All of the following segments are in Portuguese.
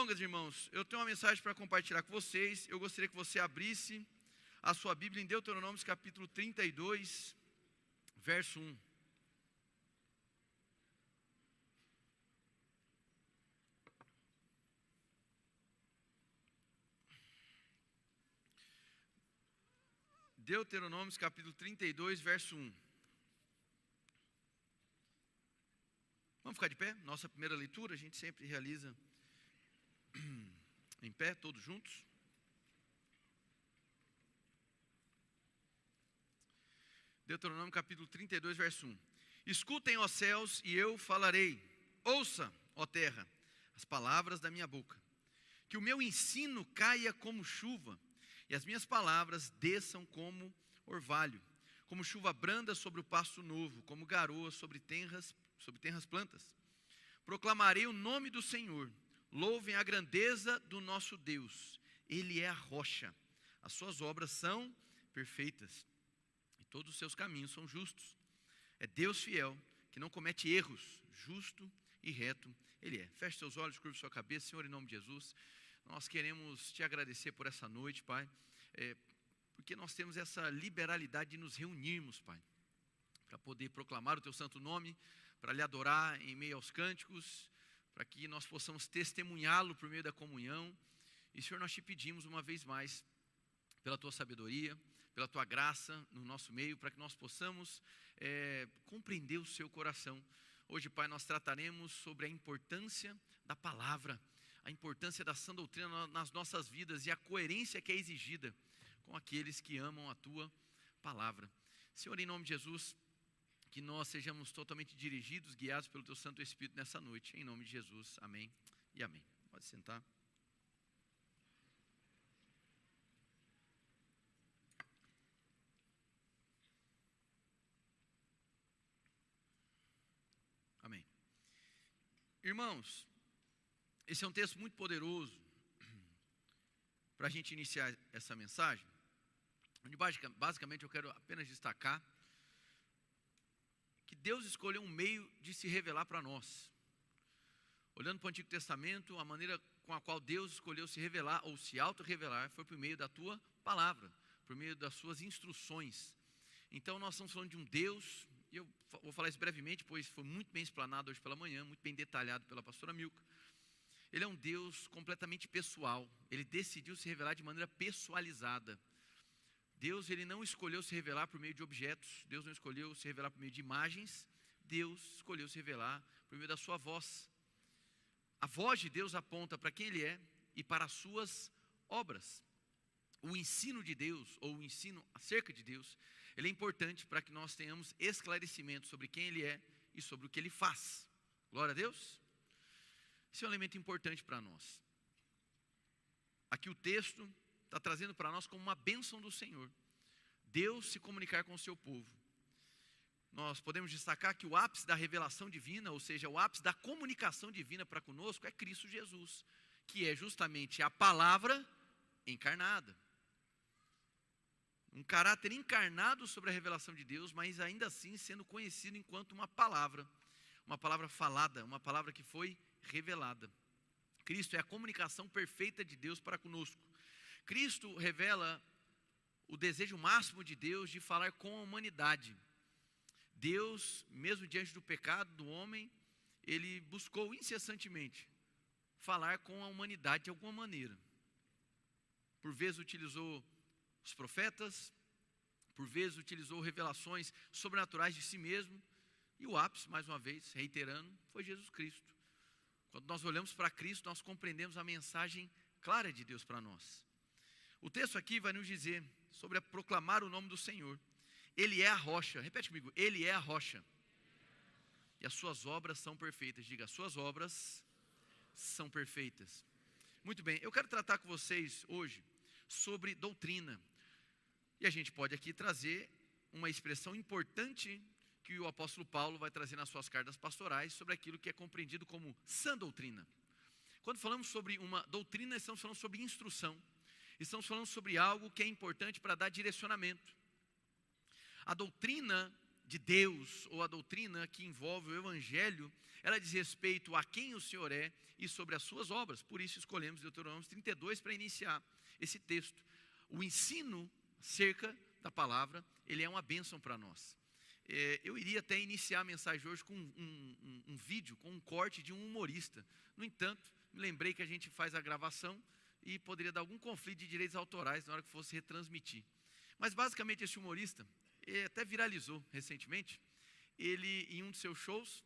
delongas, irmãos, eu tenho uma mensagem para compartilhar com vocês. Eu gostaria que você abrisse a sua Bíblia em Deuteronômio capítulo 32, verso 1. Deuteronômio capítulo 32, verso 1. Vamos ficar de pé? Nossa primeira leitura, a gente sempre realiza em pé, todos juntos. Deuteronômio capítulo 32, verso 1. Escutem, ó céus, e eu falarei. Ouça, ó terra, as palavras da minha boca. Que o meu ensino caia como chuva, e as minhas palavras desçam como orvalho, como chuva branda sobre o pasto novo, como garoa sobre tenras plantas. Proclamarei o nome do Senhor, louvem a grandeza do nosso Deus, Ele é a rocha, as suas obras são perfeitas, e todos os seus caminhos são justos. É Deus fiel, que não comete erros, justo e reto Ele é. Feche seus olhos, curve sua cabeça. Senhor, em nome de Jesus, nós queremos te agradecer por essa noite, Pai, porque nós temos essa liberalidade de nos reunirmos, Pai, para poder proclamar o Teu santo nome, para lhe adorar em meio aos cânticos, para que nós possamos testemunhá-lo por meio da comunhão. E, Senhor, nós te pedimos uma vez mais, pela Tua sabedoria, pela Tua graça no nosso meio, para que nós possamos compreender o Seu coração. Hoje, Pai, nós trataremos sobre a importância da palavra, a importância da sã doutrina nas nossas vidas e a coerência que é exigida com aqueles que amam a Tua palavra. Senhor, em nome de Jesus, que nós sejamos totalmente dirigidos, guiados pelo Teu Santo Espírito nessa noite. Em nome de Jesus, amém e amém. Pode sentar. Amém. Irmãos, esse é um texto muito poderoso para a gente iniciar essa mensagem. Basicamente eu quero apenas destacar que Deus escolheu um meio de se revelar para nós. Olhando para o Antigo Testamento, a maneira com a qual Deus escolheu se revelar ou se auto-revelar foi por meio da Tua palavra, por meio das Suas instruções. Então nós estamos falando de um Deus, e eu vou falar isso brevemente, pois foi muito bem explanado hoje pela manhã, muito bem detalhado pela pastora Milka. Ele é um Deus completamente pessoal, Ele decidiu se revelar de maneira pessoalizada. Deus, Ele não escolheu se revelar por meio de objetos, Deus não escolheu se revelar por meio de imagens, Deus escolheu se revelar por meio da sua voz. A voz de Deus aponta para quem Ele é e para as suas obras. O ensino de Deus, ou o ensino acerca de Deus, ele é importante para que nós tenhamos esclarecimento sobre quem Ele é e sobre o que Ele faz. Glória a Deus. Esse é um elemento importante para nós. Aqui o texto está trazendo para nós como uma bênção do Senhor, Deus se comunicar com o seu povo. Nós podemos destacar que o ápice da revelação divina, ou seja, o ápice da comunicação divina para conosco é Cristo Jesus, que é justamente a palavra encarnada. Um caráter encarnado sobre a revelação de Deus, mas ainda assim sendo conhecido enquanto uma palavra falada, uma palavra que foi revelada. Cristo é a comunicação perfeita de Deus para conosco. Cristo revela o desejo máximo de Deus de falar com a humanidade. Deus, mesmo diante do pecado do homem, Ele buscou incessantemente falar com a humanidade de alguma maneira. Por vezes utilizou os profetas, por vezes utilizou revelações sobrenaturais de si mesmo, e o ápice, mais uma vez, reiterando, foi Jesus Cristo. Quando nós olhamos para Cristo, nós compreendemos a mensagem clara de Deus para nós. O texto aqui vai nos dizer sobre proclamar o nome do Senhor. Ele é a rocha, repete comigo, Ele é a rocha, e as suas obras são perfeitas. Diga, as suas obras são perfeitas. Muito bem, eu quero tratar com vocês hoje sobre doutrina, e a gente pode aqui trazer uma expressão importante que o apóstolo Paulo vai trazer nas suas cartas pastorais sobre aquilo que é compreendido como sã doutrina. Quando falamos sobre uma doutrina, estamos falando sobre instrução, estamos falando sobre algo que é importante para dar direcionamento. A doutrina de Deus, ou a doutrina que envolve o Evangelho, ela diz respeito a quem o Senhor é e sobre as suas obras. Por isso escolhemos Deuteronômio 32 para iniciar esse texto. O ensino acerca da palavra, ele é uma bênção para nós. Eu iria até iniciar a mensagem hoje com um vídeo, com um corte de um humorista. No entanto, me lembrei que a gente faz a gravação e poderia dar algum conflito de direitos autorais na hora que fosse retransmitir. Mas basicamente esse humorista, até viralizou recentemente, ele em um de seus shows,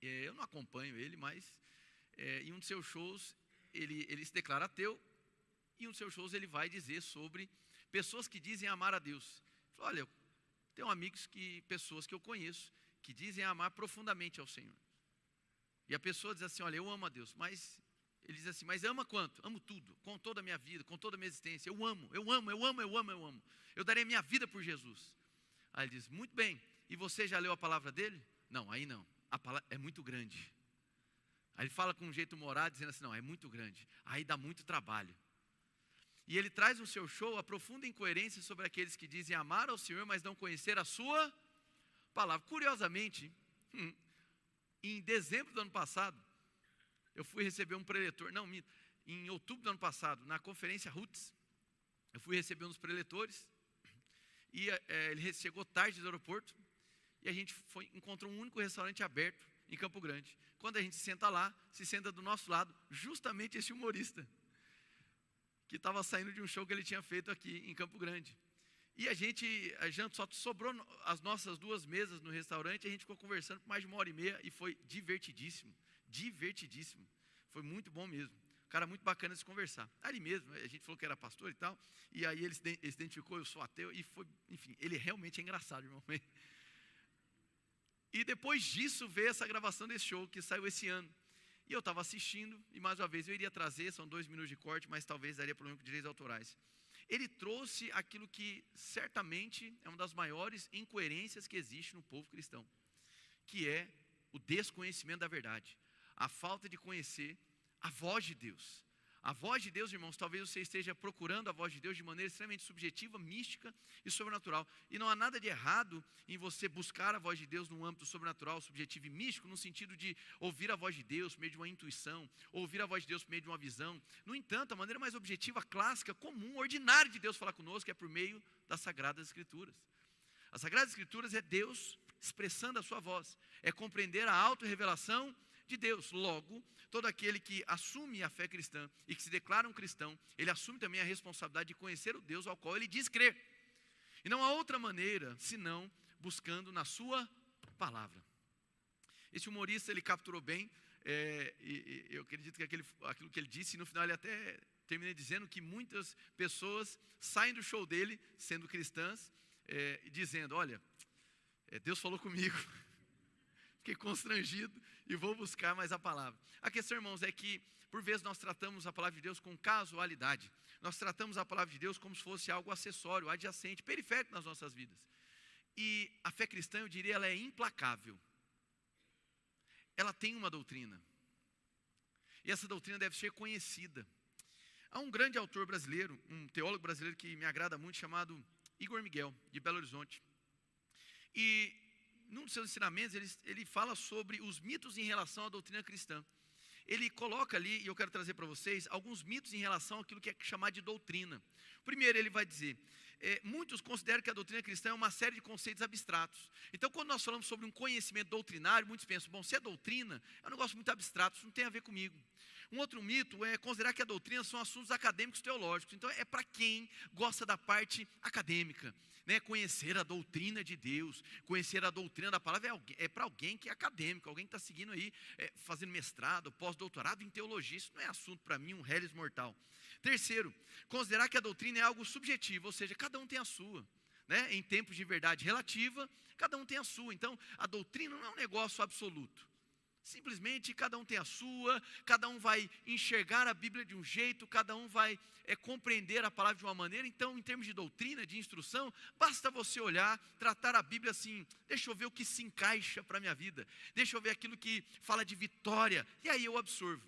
eu não acompanho ele, mas em um de seus shows ele se declara ateu, e em um de seus shows ele vai dizer sobre pessoas que dizem amar a Deus. Ele falou, olha, eu tenho amigos, pessoas que eu conheço, que dizem amar profundamente ao Senhor. E a pessoa diz assim, olha, eu amo a Deus, mas ele diz assim, mas ama quanto? Amo tudo, com toda a minha vida, com toda a minha existência, eu amo. Eu darei minha vida por Jesus. Aí ele diz, muito bem, e você já leu a palavra dele? Não, aí não, a palavra é muito grande. Aí ele fala com um jeito humorado, dizendo assim, não, é muito grande, aí dá muito trabalho. E ele traz no seu show a profunda incoerência sobre aqueles que dizem amar ao Senhor, mas não conhecer a sua palavra. Curiosamente, em dezembro do ano passado, eu fui receber um preletor, em outubro do ano passado, na conferência Roots, eu fui receber um dos preletores, e ele chegou tarde do aeroporto, e a gente encontrou um único restaurante aberto em Campo Grande. Quando a gente senta lá, se senta do nosso lado, justamente esse humorista, que estava saindo de um show que ele tinha feito aqui em Campo Grande. E a gente só sobrou as nossas duas mesas no restaurante, e a gente ficou conversando por mais de 1h30, e foi divertidíssimo. Foi muito bom mesmo. Um cara muito bacana de se conversar. Ali mesmo, a gente falou que era pastor e tal, e aí ele se identificou, eu sou ateu, e foi, enfim, ele realmente é engraçado, irmão. E depois disso veio essa gravação desse show, que saiu esse ano. E eu estava assistindo, e mais uma vez eu iria trazer, são 2 minutos de corte, mas talvez daria problema com direitos autorais. Ele trouxe aquilo que certamente é uma das maiores incoerências que existe no povo cristão, que é o desconhecimento da verdade, a falta de conhecer a voz de Deus. A voz de Deus, irmãos, talvez você esteja procurando a voz de Deus de maneira extremamente subjetiva, mística e sobrenatural. E não há nada de errado em você buscar a voz de Deus no âmbito sobrenatural, subjetivo e místico, no sentido de ouvir a voz de Deus por meio de uma intuição, ouvir a voz de Deus por meio de uma visão. No entanto, a maneira mais objetiva, clássica, comum, ordinária de Deus falar conosco é por meio das Sagradas Escrituras. As Sagradas Escrituras é Deus expressando a sua voz, é compreender a autorrevelação de Deus. Logo, todo aquele que assume a fé cristã e que se declara um cristão, ele assume também a responsabilidade de conhecer o Deus ao qual ele diz crer. E não há outra maneira, senão buscando na sua palavra. Esse humorista, ele capturou bem, e eu acredito que aquilo que ele disse, e no final ele até termina dizendo que muitas pessoas saem do show dele, sendo cristãs, dizendo, olha, Deus falou comigo, fiquei constrangido e vou buscar mais a palavra. A questão, irmãos, é que por vezes nós tratamos a palavra de Deus com casualidade. Nós tratamos a palavra de Deus como se fosse algo acessório, adjacente, periférico nas nossas vidas. E a fé cristã, eu diria, ela é implacável. Ela tem uma doutrina. E essa doutrina deve ser conhecida. Há um grande autor brasileiro, um teólogo brasileiro que me agrada muito, chamado Igor Miguel, de Belo Horizonte. E num dos seus ensinamentos, ele fala sobre os mitos em relação à doutrina cristã. Ele coloca ali, e eu quero trazer para vocês, alguns mitos em relação àquilo que é chamado de doutrina. Primeiro, ele vai dizer, muitos consideram que a doutrina cristã é uma série de conceitos abstratos. Então, quando nós falamos sobre um conhecimento doutrinário, muitos pensam, bom, se é doutrina, é um negócio muito abstrato, isso não tem a ver comigo. Um outro mito é considerar que a doutrina são assuntos acadêmicos teológicos. Então, é para quem gosta da parte acadêmica. Né, conhecer a doutrina de Deus, conhecer a doutrina da palavra é para alguém que é acadêmico, alguém que está seguindo aí, fazendo mestrado, pós-doutorado em teologia. Isso não é assunto para mim, um reles mortal. Terceiro, considerar que a doutrina é algo subjetivo, ou seja, cada um tem a sua. Né, em tempos de verdade relativa, cada um tem a sua. Então, a doutrina não é um negócio absoluto. Simplesmente cada um tem a sua, cada um vai enxergar a Bíblia de um jeito, cada um vai compreender a palavra de uma maneira. Então, em termos de doutrina, de instrução, basta você olhar, tratar a Bíblia assim, deixa eu ver o que se encaixa para a minha vida, deixa eu ver aquilo que fala de vitória, e aí eu absorvo.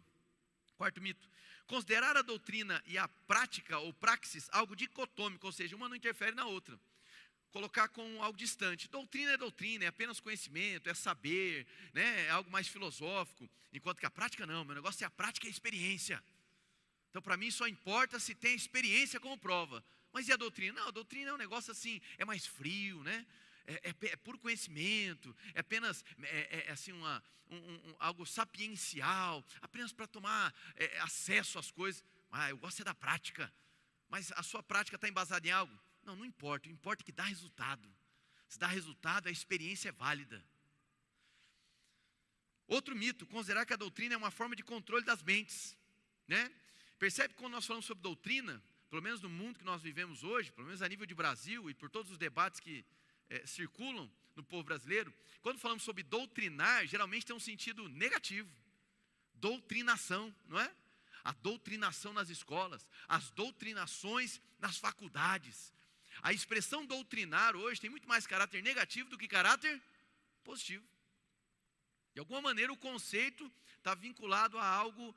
Quarto mito, considerar a doutrina e a prática ou praxis algo dicotômico, ou seja, uma não interfere na outra. colocar como algo distante. Doutrina, é apenas conhecimento, é saber, né? É algo mais filosófico, enquanto que a prática não, meu negócio é a prática e a experiência. Então, para mim, só importa se tem experiência como prova. Mas e a doutrina? Não, a doutrina é um negócio assim, é mais frio, né? É puro conhecimento, é apenas assim algo sapiencial, apenas para tomar acesso às coisas. Ah, eu gosto é da prática, mas a sua prática está embasada em algo? Não, não importa, importa que dá resultado. Se dá resultado, a experiência é válida. Outro mito, considerar que a doutrina é uma forma de controle das mentes, né? Percebe que quando nós falamos sobre doutrina, pelo menos no mundo que nós vivemos hoje, pelo menos a nível de Brasil e por todos os debates que circulam no povo brasileiro, quando falamos sobre doutrinar, geralmente tem um sentido negativo. Doutrinação, não é? A doutrinação nas escolas, as doutrinações nas faculdades. A expressão doutrinar hoje tem muito mais caráter negativo do que caráter positivo. De alguma maneira o conceito está vinculado a algo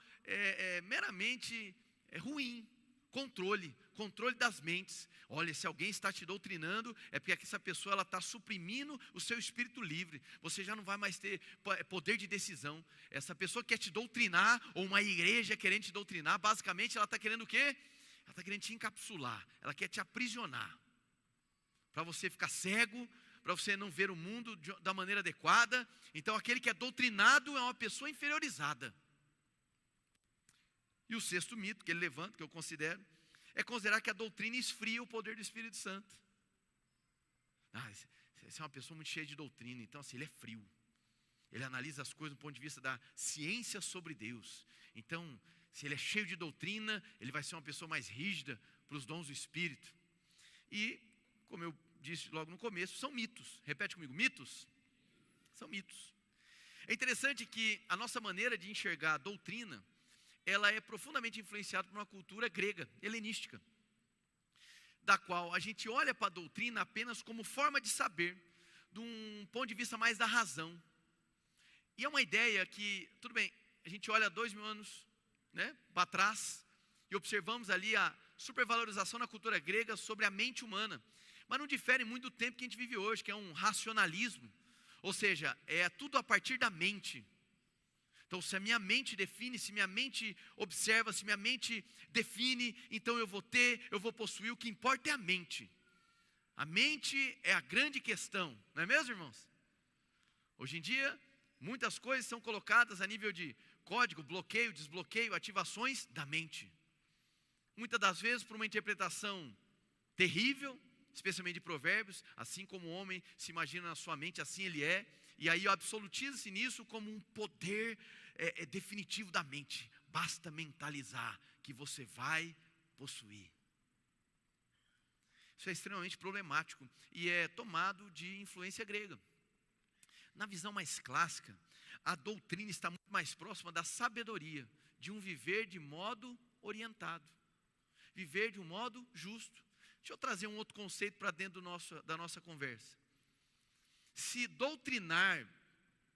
meramente ruim. Controle das mentes. Olha, se alguém está te doutrinando, é porque essa pessoa está suprimindo o seu espírito livre. Você já não vai mais ter poder de decisão. Essa pessoa quer te doutrinar, ou uma igreja querendo te doutrinar, basicamente ela está querendo o quê? Ela está querendo te encapsular, ela quer te aprisionar. Para você ficar cego, para você não ver o mundo da maneira adequada. Então aquele que é doutrinado é uma pessoa inferiorizada. E o sexto mito que ele levanta, que eu considero, é considerar que a doutrina esfria o poder do Espírito Santo. Esse é uma pessoa muito cheia de doutrina, então assim, ele é frio. Ele analisa as coisas do ponto de vista da ciência sobre Deus. Então, se ele é cheio de doutrina, ele vai ser uma pessoa mais rígida para os dons do Espírito. E, como eu disse logo no começo, são mitos. Repete comigo, mitos? São mitos. É interessante que a nossa maneira de enxergar a doutrina, ela é profundamente influenciada por uma cultura grega, helenística, da qual a gente olha para a doutrina apenas como forma de saber, de um ponto de vista mais da razão. E é uma ideia que, tudo bem, a gente olha 2000 anos, né, para trás, e observamos ali a supervalorização na cultura grega sobre a mente humana, mas não difere muito do tempo que a gente vive hoje, que é um racionalismo, ou seja, é tudo a partir da mente. Então, se a minha mente define, se minha mente observa, se minha mente define, então eu vou possuir, o que importa é a mente. A mente é a grande questão, não é mesmo, irmãos? Hoje em dia, muitas coisas são colocadas a nível de código, bloqueio, desbloqueio, ativações da mente. Muitas das vezes por uma interpretação terrível, especialmente de Provérbios, assim como o homem se imagina na sua mente, assim ele é. E aí absolutiza-se nisso como um poder definitivo da mente. Basta mentalizar que você vai possuir. Isso é extremamente problemático e é tomado de influência grega. Na visão mais clássica, a doutrina está muito mais próxima da sabedoria, de um viver de modo orientado, viver de um modo justo. Deixa eu trazer um outro conceito para dentro da nossa conversa. Se doutrinar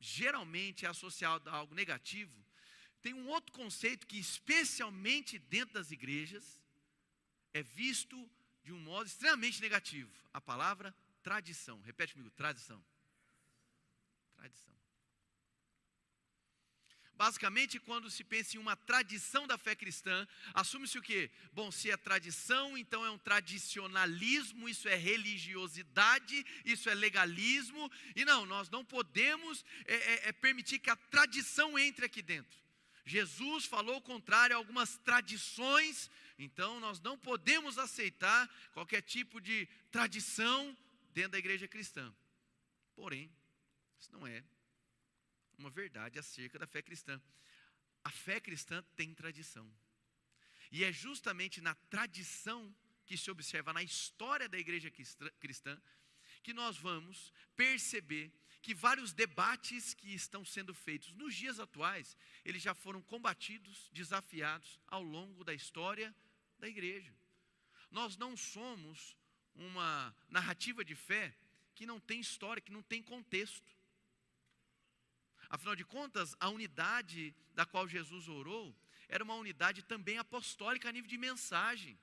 geralmente é associado a algo negativo, tem um outro conceito que, especialmente dentro das igrejas, é visto de um modo extremamente negativo. A palavra tradição. Repete comigo, tradição. Tradição. Basicamente, quando se pensa em uma tradição da fé cristã, assume-se o quê? Bom, se é tradição, então é um tradicionalismo, isso é religiosidade, isso é legalismo. E não, nós não podemos permitir que a tradição entre aqui dentro. Jesus falou o contrário a algumas tradições, então nós não podemos aceitar qualquer tipo de tradição dentro da igreja cristã. Porém, isso não é uma verdade acerca da fé cristã. A fé cristã tem tradição. E é justamente na tradição que se observa na história da igreja cristã que nós vamos perceber que vários debates que estão sendo feitos nos dias atuais, eles já foram combatidos, desafiados ao longo da história da igreja. Nós não somos uma narrativa de fé que não tem história, que não tem contexto. Afinal de contas, a unidade da qual Jesus orou era uma unidade também apostólica a nível de mensagem.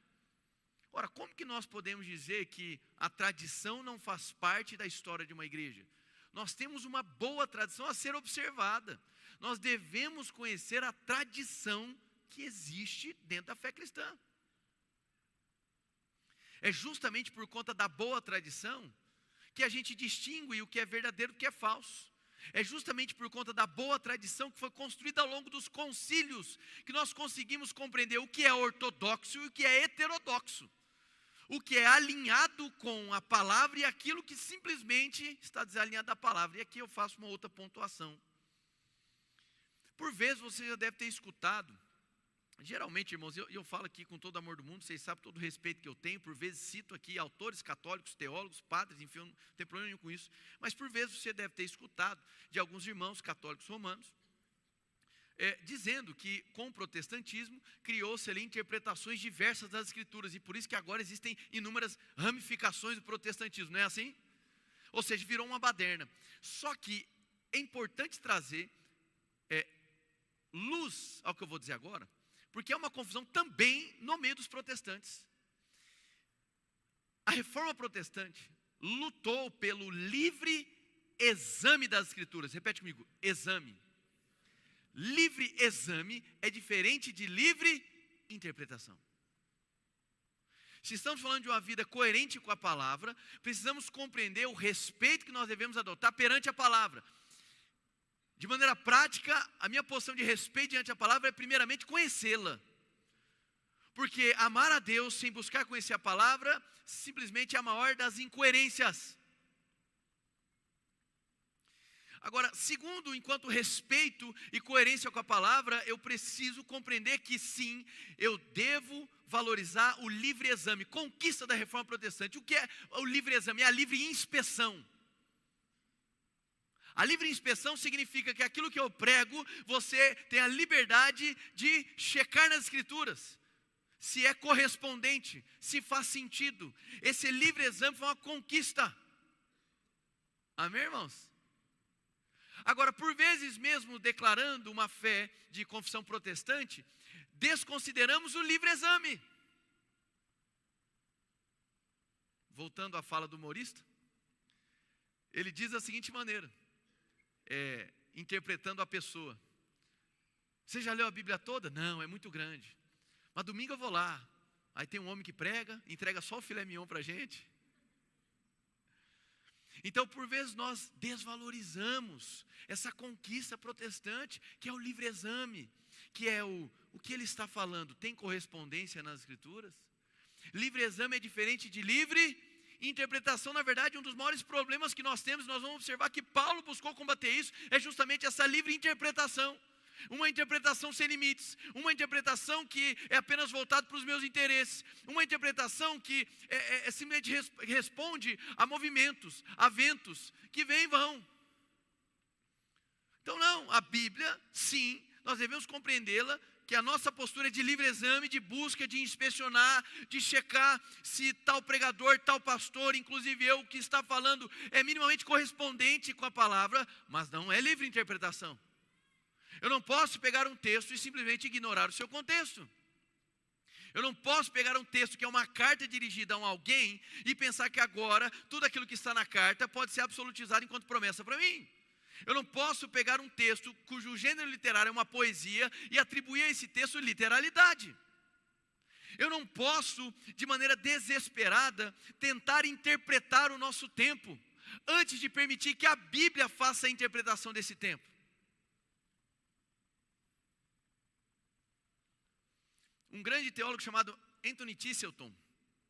Ora, como que nós podemos dizer que a tradição não faz parte da história de uma igreja? Nós temos uma boa tradição a ser observada. Nós devemos conhecer a tradição que existe dentro da fé cristã. É justamente por conta da boa tradição que a gente distingue o que é verdadeiro do que é falso. É justamente por conta da boa tradição que foi construída ao longo dos concílios que nós conseguimos compreender o que é ortodoxo e o que é heterodoxo. O que é alinhado com a palavra e aquilo que simplesmente está desalinhado da palavra. E aqui eu faço uma outra pontuação. Por vezes você já deve ter escutado, geralmente, irmãos, eu falo aqui com todo o amor do mundo, vocês sabem todo o respeito que eu tenho, por vezes cito aqui autores católicos, teólogos, padres, enfim, eu não tenho problema nenhum com isso, mas por vezes você deve ter escutado de alguns irmãos católicos romanos, dizendo que com o protestantismo criou-se ali interpretações diversas das escrituras, e por isso que agora existem inúmeras ramificações do protestantismo, não é assim? Ou seja, virou uma baderna. Só que é importante trazer luz ao que eu vou dizer agora, porque é uma confusão também no meio dos protestantes. A reforma protestante lutou pelo livre exame das escrituras. Repete comigo, exame. Livre exame é diferente de livre interpretação. Se estamos falando de uma vida coerente com a palavra, precisamos compreender o respeito que nós devemos adotar perante a palavra. De maneira prática, a minha posição de respeito diante da palavra é primeiramente conhecê-la. Porque amar a Deus sem buscar conhecer a palavra, simplesmente é a maior das incoerências. Agora, segundo, enquanto respeito e coerência com a palavra, eu preciso compreender que sim, eu devo valorizar o livre exame, conquista da reforma protestante. O que é o livre exame? É a livre inspeção. A livre inspeção significa que aquilo que eu prego, você tem a liberdade de checar nas escrituras, se é correspondente, se faz sentido. Esse livre exame foi uma conquista. Amém, irmãos? Agora, por vezes mesmo declarando uma fé de confissão protestante, desconsideramos o livre exame. Voltando à fala do humorista, ele diz da seguinte maneira, interpretando a pessoa: você já leu a Bíblia toda? Não, é muito grande. Mas domingo eu vou lá. Aí tem um homem que prega, entrega só o filé mignon para a gente. Então, por vezes, nós desvalorizamos essa conquista protestante, que é o livre exame, que é o que ele está falando, tem correspondência nas escrituras? Livre exame é diferente de livre interpretação. Na verdade, um dos maiores problemas que nós temos, nós vamos observar que Paulo buscou combater isso, é justamente essa livre interpretação. Uma interpretação sem limites, uma interpretação que é apenas voltada para os meus interesses, uma interpretação que simplesmente responde a movimentos, a ventos que vêm e vão. Então não, a Bíblia, sim, nós devemos compreendê-la, que a nossa postura é de livre exame, de busca, de inspecionar, de checar se tal pregador, tal pastor, inclusive eu, que está falando, é minimamente correspondente com a palavra, mas não é livre interpretação. Eu não posso pegar um texto e simplesmente ignorar o seu contexto. Eu não posso pegar um texto que é uma carta dirigida a alguém e pensar que agora tudo aquilo que está na carta pode ser absolutizado enquanto promessa para mim. Eu não posso pegar um texto cujo gênero literário é uma poesia e atribuir a esse texto literalidade. Eu não posso, de maneira desesperada, tentar interpretar o nosso tempo antes de permitir que a Bíblia faça a interpretação desse tempo. Um grande teólogo chamado Anthony Tisselton,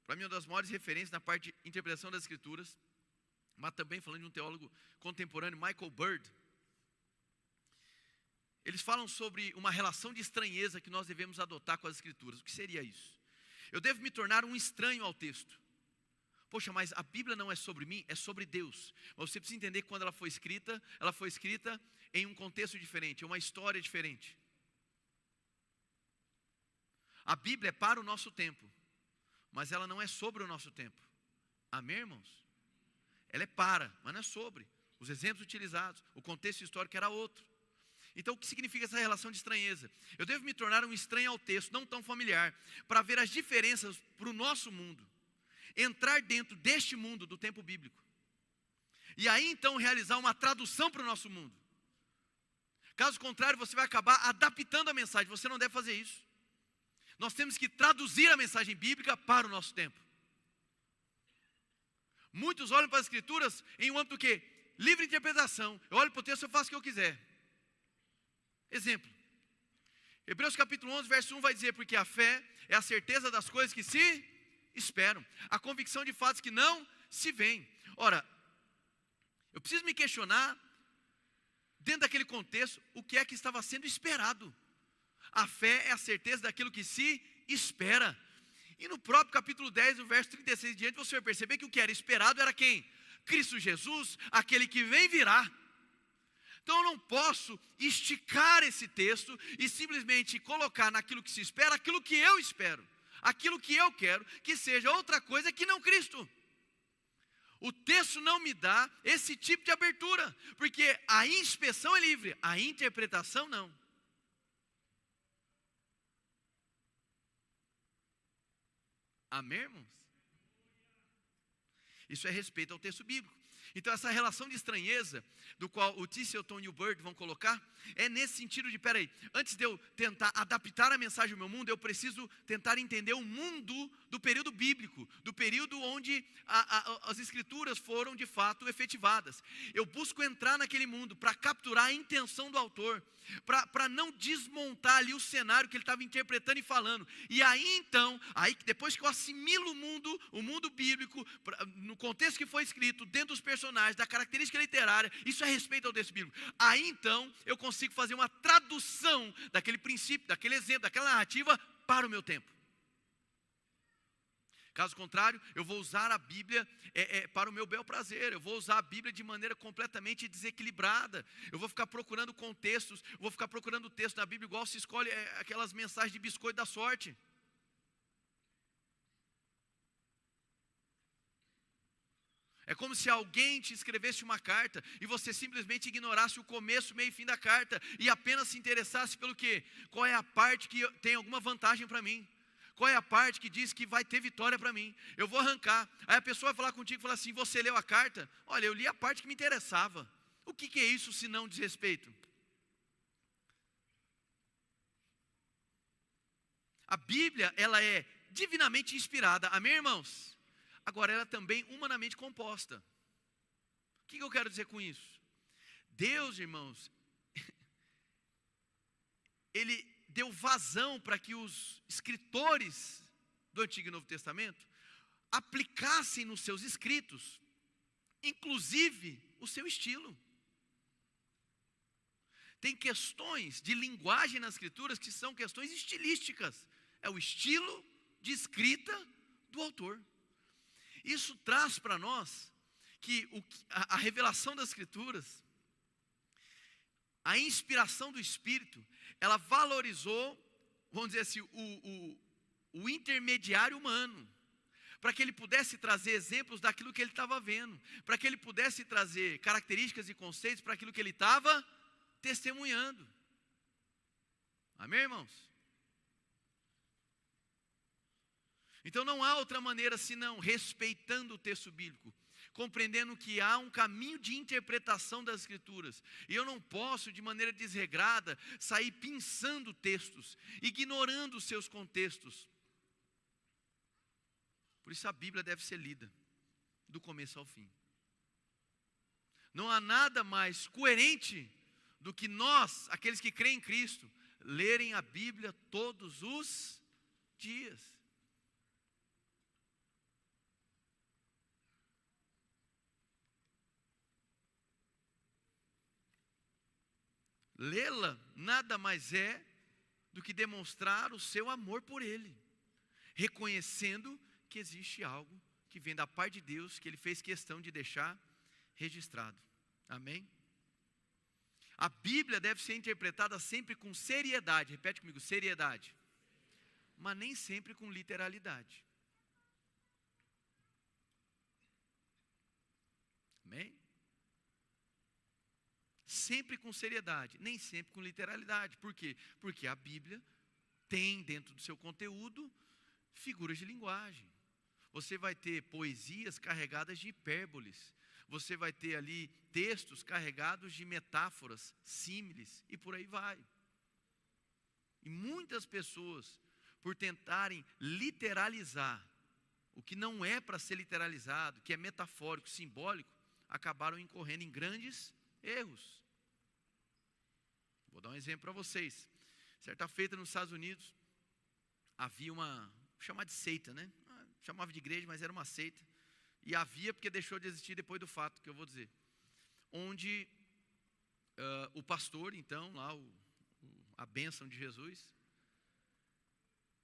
para mim uma das maiores referências na parte de interpretação das escrituras, mas também falando de um teólogo contemporâneo, Michael Bird, eles falam sobre uma relação de estranheza que nós devemos adotar com as escrituras. O que seria isso? Eu devo me tornar um estranho ao texto. Poxa, mas a Bíblia não é sobre mim, é sobre Deus. Mas você precisa entender que quando ela foi escrita em um contexto diferente, em uma história diferente. A Bíblia é para o nosso tempo, mas ela não é sobre o nosso tempo. Amém, irmãos? Ela é para, mas não é sobre. Os exemplos utilizados, o contexto histórico era outro. Então, o que significa essa relação de estranheza? Eu devo me tornar um estranho ao texto, não tão familiar, para ver as diferenças para o nosso mundo. Entrar dentro deste mundo do tempo bíblico. E aí, então, realizar uma tradução para o nosso mundo. Caso contrário, você vai acabar adaptando a mensagem. Você não deve fazer isso. Nós temos que traduzir a mensagem bíblica para o nosso tempo. Muitos olham para as Escrituras em um âmbito que? Livre interpretação. Eu olho para o texto e eu faço o que eu quiser. Exemplo. Hebreus capítulo 11, verso 1 vai dizer, porque a fé é a certeza das coisas que se esperam. A convicção de fatos que não se veem. Ora, eu preciso me questionar, dentro daquele contexto, o que é que estava sendo esperado. A fé é a certeza daquilo que se espera. E no próprio capítulo 10, no verso 36 diante, você vai perceber que o que era esperado era quem? Cristo Jesus, aquele que vem virá. Então eu não posso esticar esse texto e simplesmente colocar naquilo que se espera, aquilo que eu espero. Aquilo que eu quero que seja outra coisa que não Cristo. O texto não me dá esse tipo de abertura, porque a inspeção é livre, a interpretação não. Amém, irmãos? Isso é respeito ao texto bíblico. Então essa relação de estranheza, do qual o T. Elton e o Bird vão colocar, é nesse sentido de, peraí, antes de eu tentar adaptar a mensagem ao meu mundo, eu preciso tentar entender o mundo do período bíblico, do período onde as escrituras foram de fato efetivadas. Eu busco entrar naquele mundo para capturar a intenção do autor, para não desmontar ali o cenário que ele estava interpretando e falando. E aí então, depois que eu assimilo o mundo bíblico, no contexto que foi escrito, dentro dos personagens, da característica literária, isso é respeito ao texto bíblico. Aí então, eu consigo fazer uma tradução daquele princípio, daquele exemplo, daquela narrativa para o meu tempo. Caso contrário, eu vou usar a Bíblia para o meu bel prazer. Eu vou usar a Bíblia de maneira completamente desequilibrada. Eu vou ficar procurando contextos, eu vou ficar procurando o texto na Bíblia igual se escolhe aquelas mensagens de biscoito da sorte. É como se alguém te escrevesse uma carta e você simplesmente ignorasse o começo, meio e fim da carta e apenas se interessasse pelo quê? Qual é a parte que tem alguma vantagem para mim? Qual é a parte que diz que vai ter vitória para mim? Eu vou arrancar. Aí a pessoa vai falar contigo e falar assim, você leu a carta? Olha, eu li a parte que me interessava. O que é isso se não desrespeito? A Bíblia, ela é divinamente inspirada. Amém, irmãos? Agora, ela é também humanamente composta. O que eu quero dizer com isso? Deus, irmãos, Ele deu vazão para que os escritores do Antigo e Novo Testamento aplicassem nos seus escritos, inclusive, o seu estilo. Tem questões de linguagem nas escrituras que são questões estilísticas. É o estilo de escrita do autor. Isso traz para nós que a revelação das escrituras, a inspiração do Espírito, ela valorizou, vamos dizer assim, o intermediário humano, para que ele pudesse trazer exemplos daquilo que ele estava vendo, para que ele pudesse trazer características e conceitos para aquilo que ele estava testemunhando. Amém, irmãos? Então não há outra maneira senão respeitando o texto bíblico, compreendendo que há um caminho de interpretação das escrituras, e eu não posso de maneira desregrada sair pensando textos, ignorando os seus contextos. Por isso a Bíblia deve ser lida do começo ao fim. Não há nada mais coerente do que nós, aqueles que creem em Cristo, lerem a Bíblia todos os dias. Lê-la nada mais é do que demonstrar o seu amor por Ele, reconhecendo que existe algo que vem da parte de Deus, que Ele fez questão de deixar registrado. Amém? A Bíblia deve ser interpretada sempre com seriedade, repete comigo, seriedade, mas nem sempre com literalidade. Amém? sempre com seriedade, nem sempre com literalidade. Por quê? Porque a Bíblia tem dentro do seu conteúdo figuras de linguagem. Você vai ter poesias carregadas de hipérboles. Você vai ter ali textos carregados de metáforas, símiles e por aí vai. E muitas pessoas, por tentarem literalizar o que não é para ser literalizado, que é metafórico, simbólico, acabaram incorrendo em grandes erros. Vou dar um exemplo para vocês. Certa feita nos Estados Unidos, havia chamada de seita, né? Chamava de igreja, mas era uma seita. E havia porque deixou de existir depois do fato que eu vou dizer. Onde o pastor, então, lá a bênção de Jesus,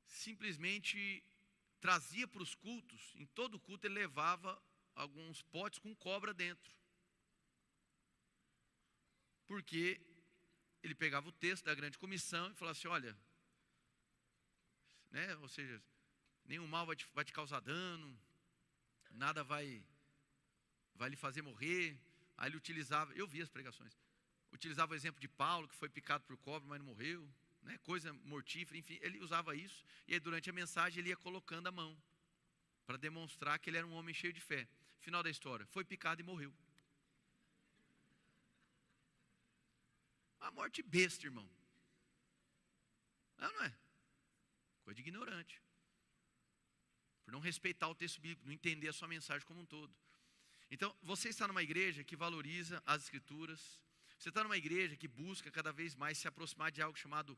simplesmente trazia para os cultos, em todo culto ele levava alguns potes com cobra dentro. Porque ele pegava o texto da grande comissão e falava assim, olha, né, ou seja, nenhum mal vai te causar dano, nada vai lhe fazer morrer. Aí ele utilizava, eu vi as pregações, utilizava o exemplo de Paulo, que foi picado por cobra, mas não morreu, né? Coisa mortífera, enfim, ele usava isso, e aí durante a mensagem ele ia colocando a mão, para demonstrar que ele era um homem cheio de fé. Final da história, foi picado e morreu. A morte besta, irmão. Não é? Coisa de ignorante. Por não respeitar o texto bíblico, não entender a sua mensagem como um todo. Então, você está numa igreja que valoriza as escrituras. Você está numa igreja que busca cada vez mais se aproximar de algo chamado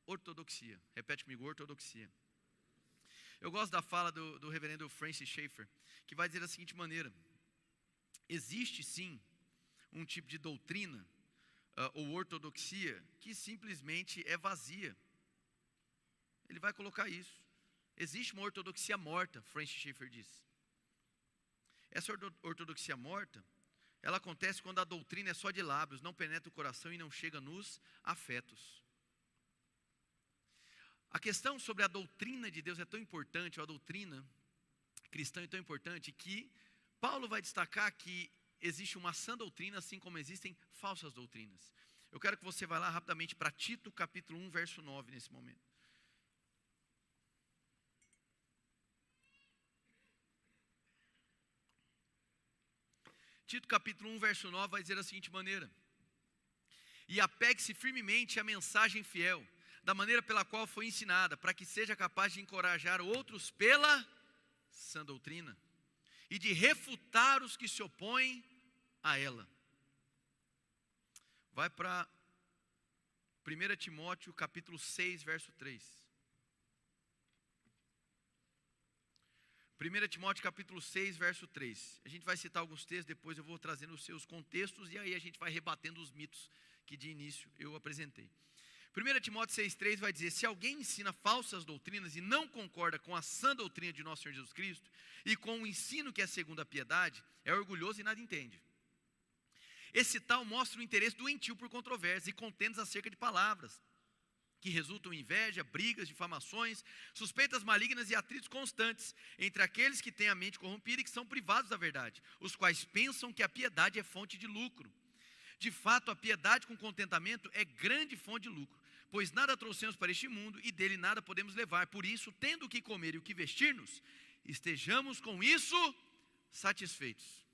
ortodoxia. Repete comigo, ortodoxia. Eu gosto da fala do reverendo Francis Schaeffer, que vai dizer da seguinte maneira: existe sim um tipo de doutrina, ou ortodoxia, que simplesmente é vazia. Ele vai colocar isso. Existe uma ortodoxia morta, Francis Schaeffer diz. Essa ortodoxia morta, ela acontece quando a doutrina é só de lábios, não penetra o coração e não chega nos afetos. A questão sobre a doutrina de Deus é tão importante, a doutrina cristã é tão importante, que Paulo vai destacar que existe uma sã doutrina, assim como existem falsas doutrinas. Eu quero que você vá lá rapidamente para Tito capítulo 1, verso 9 nesse momento. Tito capítulo 1, verso 9 vai dizer da seguinte maneira: e apegue-se firmemente à mensagem fiel, da maneira pela qual foi ensinada, para que seja capaz de encorajar outros pela sã doutrina, e de refutar os que se opõem a ela. Vai para 1 Timóteo capítulo 6, verso 3. 1 Timóteo capítulo 6, verso 3. A gente vai citar alguns textos, depois eu vou trazendo os seus contextos, e aí a gente vai rebatendo os mitos que de início eu apresentei. 1 Timóteo 6, 3 vai dizer: se alguém ensina falsas doutrinas e não concorda com a sã doutrina de nosso Senhor Jesus Cristo, e com o ensino que é segundo a piedade, é orgulhoso e nada entende. Esse tal mostra o interesse doentio por controvérsias e contendas acerca de palavras, que resultam em inveja, brigas, difamações, suspeitas malignas e atritos constantes entre aqueles que têm a mente corrompida e que são privados da verdade, os quais pensam que a piedade é fonte de lucro. De fato, a piedade com contentamento é grande fonte de lucro, pois nada trouxemos para este mundo e dele nada podemos levar. Por isso, tendo o que comer e o que vestir-nos, estejamos com isso satisfeitos.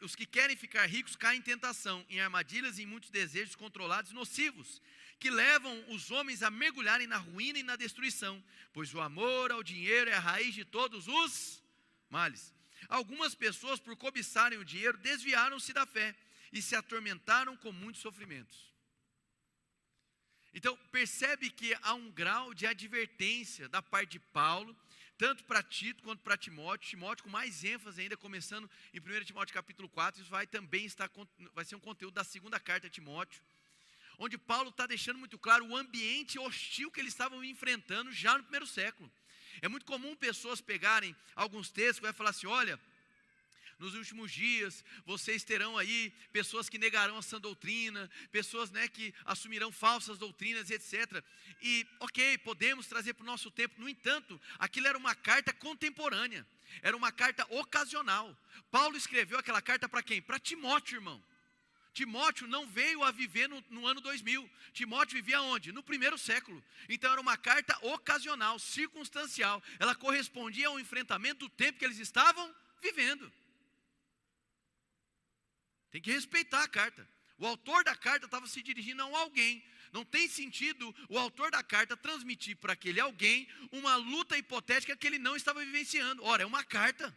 Os que querem ficar ricos caem em tentação, em armadilhas e em muitos desejos controlados e nocivos, que levam os homens a mergulharem na ruína e na destruição, pois o amor ao dinheiro é a raiz de todos os males. Algumas pessoas, por cobiçarem o dinheiro, desviaram-se da fé e se atormentaram com muitos sofrimentos. Então, percebe que há um grau de advertência da parte de Paulo, tanto para Tito quanto para Timóteo. Timóteo com mais ênfase ainda, começando em 1 Timóteo capítulo 4, isso vai ser um conteúdo da segunda carta a Timóteo, onde Paulo está deixando muito claro o ambiente hostil que eles estavam enfrentando já no primeiro século. É muito comum pessoas pegarem alguns textos que vai falar assim: olha, nos últimos dias, vocês terão aí pessoas que negarão a sã doutrina, pessoas, né, que assumirão falsas doutrinas, etc. E, ok, podemos trazer para o nosso tempo. No entanto, aquilo era uma carta contemporânea, era uma carta ocasional. Paulo escreveu aquela carta para quem? Para Timóteo, irmão. Timóteo não veio a viver no ano 2000. Timóteo vivia onde? No primeiro século. Então era uma carta ocasional, circunstancial. Ela correspondia ao enfrentamento do tempo que eles estavam vivendo. Tem que respeitar a carta. O autor da carta estava se dirigindo a alguém. Não tem sentido o autor da carta transmitir para aquele alguém uma luta hipotética que ele não estava vivenciando. Ora, é uma carta.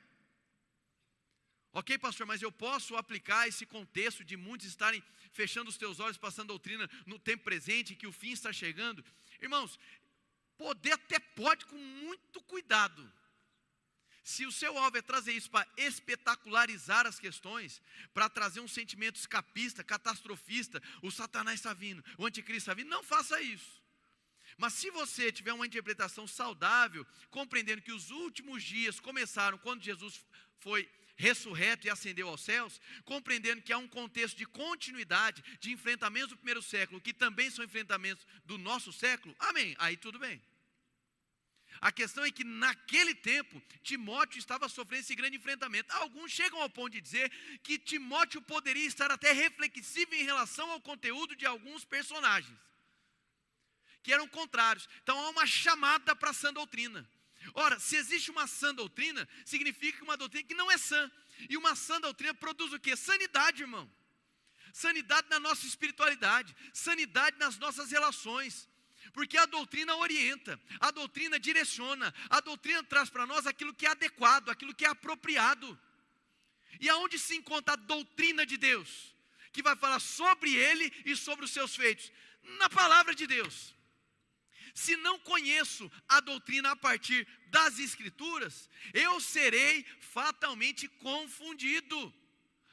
Ok, pastor, mas eu posso aplicar esse contexto de muitos estarem fechando os teus olhos, passando doutrina no tempo presente, que o fim está chegando? Irmãos, poder até pode, com muito cuidado. Se o seu alvo é trazer isso para espetacularizar as questões, para trazer um sentimento escapista, catastrofista, o Satanás está vindo, o anticristo está vindo, não faça isso. Mas se você tiver uma interpretação saudável, compreendendo que os últimos dias começaram quando Jesus foi ressurreto e ascendeu aos céus, compreendendo que há um contexto de continuidade, de enfrentamentos do primeiro século, que também são enfrentamentos do nosso século, amém, aí tudo bem. A questão é que naquele tempo, Timóteo estava sofrendo esse grande enfrentamento. Alguns chegam ao ponto de dizer que Timóteo poderia estar até reflexivo em relação ao conteúdo de alguns personagens, que eram contrários. Então há uma chamada para a sã doutrina. Ora, se existe uma sã doutrina, significa que uma doutrina que não é sã. E uma sã doutrina produz o quê? Sanidade, irmão. Sanidade na nossa espiritualidade, sanidade nas nossas relações. Porque a doutrina orienta, a doutrina direciona, a doutrina traz para nós aquilo que é adequado, aquilo que é apropriado. E aonde se encontra a doutrina de Deus, que vai falar sobre Ele e sobre os seus feitos? Na palavra de Deus. Se não conheço a doutrina a partir das Escrituras, eu serei fatalmente confundido.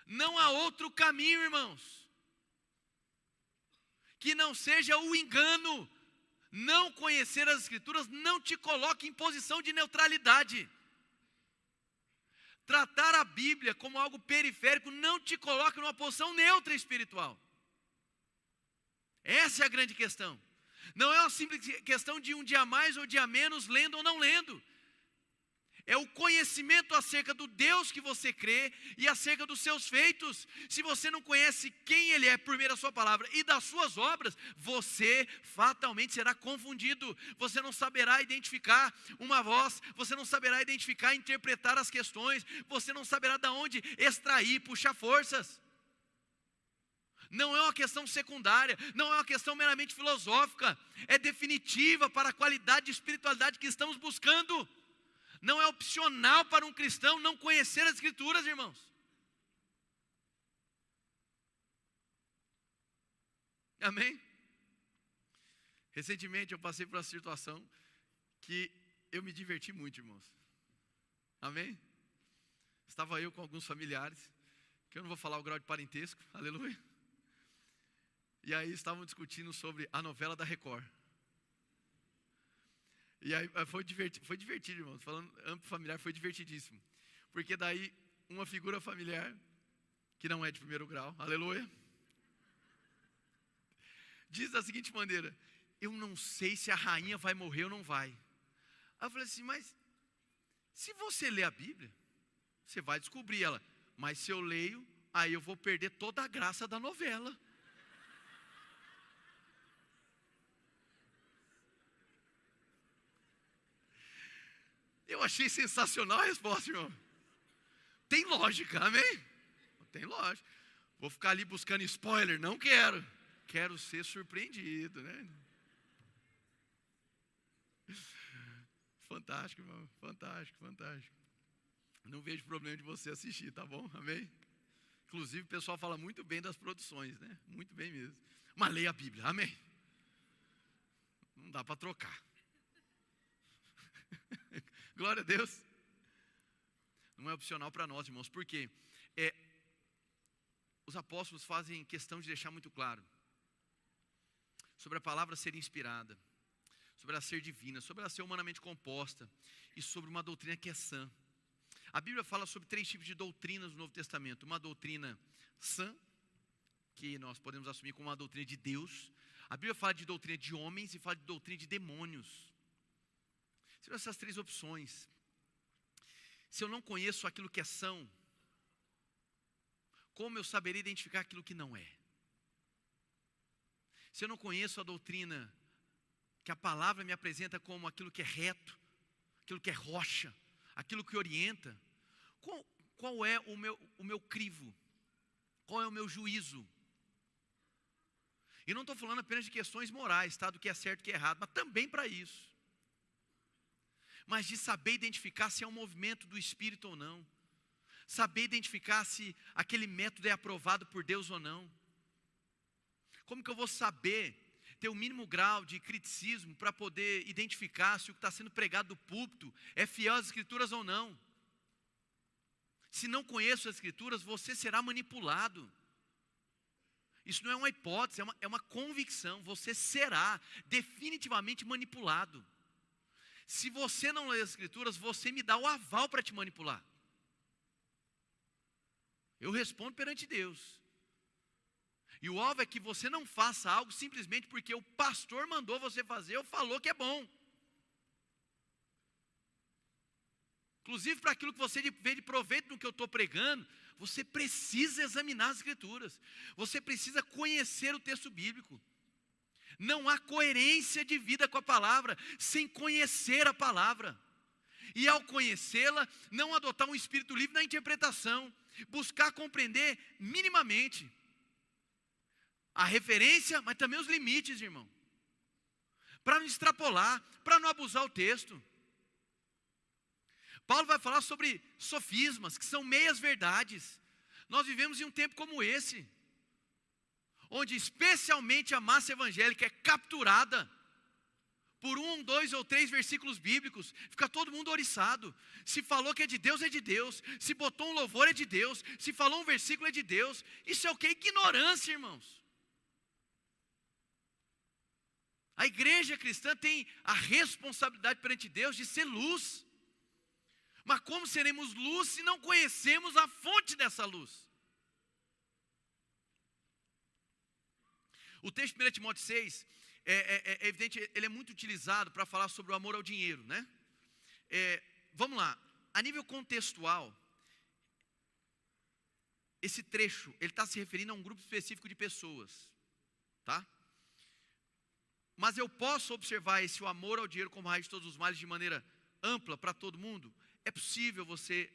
Não há outro caminho, irmãos, que não seja o engano. Não conhecer as Escrituras não te coloca em posição de neutralidade. Tratar a Bíblia como algo periférico não te coloca numa posição neutra espiritual. Essa é a grande questão. Não é uma simples questão de um dia a mais ou dia a menos, lendo ou não lendo. É o conhecimento acerca do Deus que você crê e acerca dos seus feitos. Se você não conhece quem Ele é por meio da sua palavra e das suas obras, você fatalmente será confundido. Você não saberá identificar uma voz, você não saberá identificar e interpretar as questões, você não saberá de onde extrair, puxar forças. Não é uma questão secundária, não é uma questão meramente filosófica, é definitiva para a qualidade de espiritualidade que estamos buscando. Não é opcional para um cristão não conhecer as Escrituras, irmãos. Amém? Recentemente eu passei por uma situação que eu me diverti muito, irmãos. Amém? Estava eu com alguns familiares, que eu não vou falar o grau de parentesco, aleluia. E aí estavam discutindo sobre a novela da Record. E aí foi divertido, irmãos. Falando âmbito familiar, foi divertidíssimo. Porque daí uma figura familiar, que não é de primeiro grau, aleluia, diz da seguinte maneira: eu não sei se a rainha vai morrer ou não vai. Aí eu falei assim, mas se você ler a Bíblia, você vai descobrir ela. Mas se eu leio, aí eu vou perder toda a graça da novela. Eu achei sensacional a resposta, irmão. Tem lógica, amém? Tem lógica. Vou ficar ali buscando spoiler, não quero. Quero ser surpreendido, né? Fantástico, irmão. Fantástico, fantástico. Não vejo problema de você assistir, tá bom? Amém? Inclusive, o pessoal fala muito bem das produções, né? Muito bem mesmo. Mas leia a Bíblia, amém? Não dá para trocar. Glória a Deus. Não é opcional para nós, irmãos, porque os apóstolos fazem questão de deixar muito claro sobre a palavra ser inspirada, sobre ela ser divina, sobre ela ser humanamente composta e sobre uma doutrina que é sã. A Bíblia fala sobre 3 tipos de doutrinas no Novo Testamento. Uma doutrina sã, que nós podemos assumir como uma doutrina de Deus. A Bíblia fala de doutrina de homens e fala de doutrina de demônios. Seriam essas 3 opções. Se eu não conheço aquilo que é são, como eu saberia identificar aquilo que não é? Se eu não conheço a doutrina que a palavra me apresenta como aquilo que é reto, aquilo que é rocha, aquilo que orienta, qual é o meu crivo? Qual é o meu juízo? E não estou falando apenas de questões morais, tá? Do que é certo e que é errado, mas também para isso. Mas de saber identificar se é um movimento do Espírito ou não. Saber identificar se aquele método é aprovado por Deus ou não. Como que eu vou saber, ter o mínimo grau de criticismo para poder identificar se o que está sendo pregado do púlpito é fiel às Escrituras ou não? Se não conheço as Escrituras, você será manipulado. Isso não é uma hipótese, é uma convicção. Você será definitivamente manipulado. Se você não lê as Escrituras, você me dá o aval para te manipular. Eu respondo perante Deus. E o alvo é que você não faça algo simplesmente porque o pastor mandou você fazer ou falou que é bom. Inclusive para aquilo que você vê de proveito no que eu estou pregando, você precisa examinar as Escrituras. Você precisa conhecer o texto bíblico. Não há coerência de vida com a palavra sem conhecer a palavra. E ao conhecê-la, não adotar um espírito livre na interpretação. Buscar compreender minimamente a referência, mas também os limites, irmão. Para não extrapolar, para não abusar o texto. Paulo vai falar sobre sofismas, que são meias verdades. Nós vivemos em um tempo como esse, onde especialmente a massa evangélica é capturada por 1, 2 ou 3 versículos bíblicos, fica todo mundo oriçado. Se falou que é de Deus, é de Deus. Se botou um louvor, é de Deus. Se falou um versículo, é de Deus. Isso é o que? Ignorância, irmãos. A igreja cristã tem a responsabilidade perante Deus de ser luz. Mas como seremos luz se não conhecemos a fonte dessa luz? O texto de 1 Timóteo 6, é evidente, ele é muito utilizado para falar sobre o amor ao dinheiro, né? Vamos lá, a nível contextual, esse trecho, ele está se referindo a um grupo específico de pessoas, tá? Mas eu posso observar esse o amor ao dinheiro como raiz de todos os males de maneira ampla para todo mundo? É possível você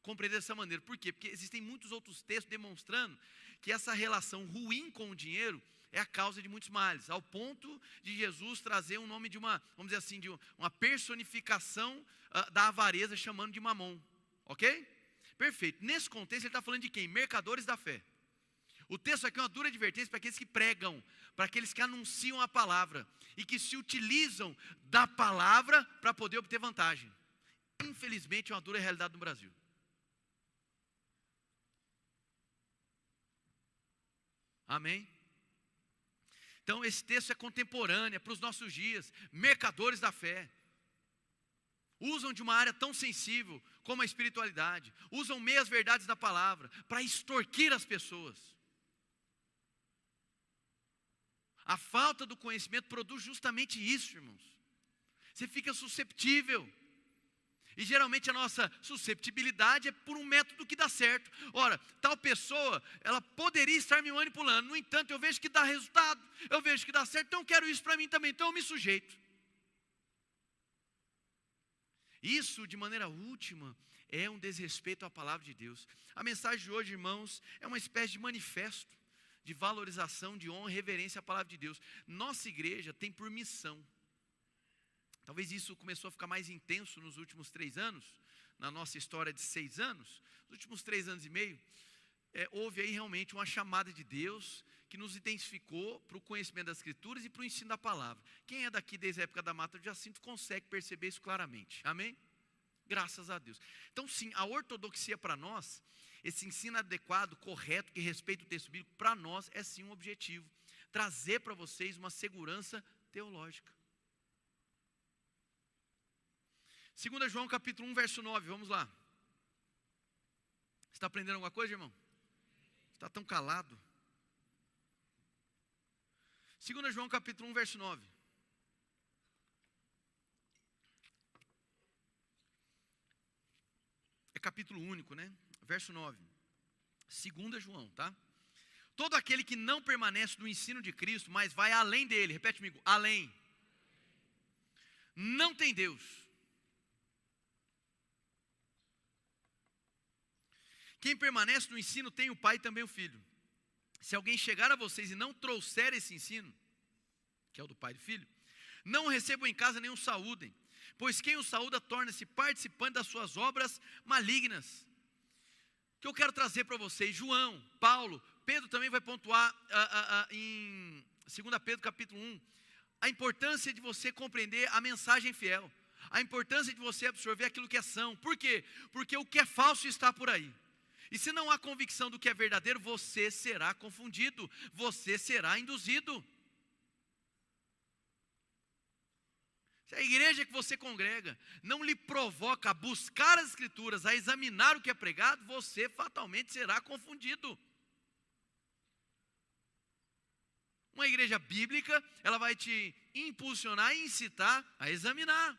compreender dessa maneira. Por quê? Porque existem muitos outros textos demonstrando que essa relação ruim com o dinheiro é a causa de muitos males, ao ponto de Jesus trazer um nome de uma, vamos dizer assim, de uma personificação da avareza, chamando de Mamon, ok? Perfeito. Nesse contexto ele está falando de quem? Mercadores da fé. O texto aqui é uma dura advertência para aqueles que pregam, para aqueles que anunciam a palavra e que se utilizam da palavra para poder obter vantagem. Infelizmente é uma dura realidade no Brasil. Amém? Então esse texto é contemporâneo, é para os nossos dias. Mercadores da fé. Usam de uma área tão sensível como a espiritualidade. Usam meias verdades da palavra para extorquir as pessoas. A falta do conhecimento produz justamente isso, irmãos. Você fica susceptível. E geralmente a nossa susceptibilidade é por um método que dá certo. Ora, tal pessoa, ela poderia estar me manipulando. No entanto, eu vejo que dá resultado. Eu vejo que dá certo, então eu quero isso para mim também. Então eu me sujeito. Isso, de maneira última, é um desrespeito à palavra de Deus. A mensagem de hoje, irmãos, é uma espécie de manifesto de valorização, de honra e reverência à palavra de Deus. Nossa igreja tem por missão. Talvez isso começou a ficar mais intenso nos últimos 3 anos, na nossa história de 6 anos. Nos últimos 3 anos e meio, houve aí realmente uma chamada de Deus que nos intensificou para o conhecimento das Escrituras e para o ensino da palavra. Quem é daqui desde a época da Mata do Jacinto consegue perceber isso claramente. Amém? Graças a Deus. Então sim, a ortodoxia para nós, esse ensino adequado, correto, que respeita o texto bíblico, para nós é sim um objetivo. Trazer para vocês uma segurança teológica. 2 João capítulo 1, verso 9, vamos lá. Você está aprendendo alguma coisa, irmão? Você está tão calado. 2 João capítulo 1, verso 9. É capítulo único, né? Verso 9. 2 João, tá? Todo aquele que não permanece no ensino de Cristo, mas vai além dele, repete comigo, além, não tem Deus. Quem permanece no ensino tem o Pai e também o Filho. Se alguém chegar a vocês e não trouxer esse ensino, que é o do Pai e do Filho, não o recebam em casa nem o saúdem, pois quem o saúda torna-se participante das suas obras malignas. O que eu quero trazer para vocês, João, Paulo, Pedro também vai pontuar em 2 Pedro capítulo 1, a importância de você compreender a mensagem fiel, a importância de você absorver aquilo que é são. Por quê? Porque o que é falso está por aí. E se não há convicção do que é verdadeiro, você será confundido, você será induzido. Se a igreja que você congrega não lhe provoca a buscar as escrituras, a examinar o que é pregado, você fatalmente será confundido. Uma igreja bíblica, ela vai te impulsionar e incitar a examinar,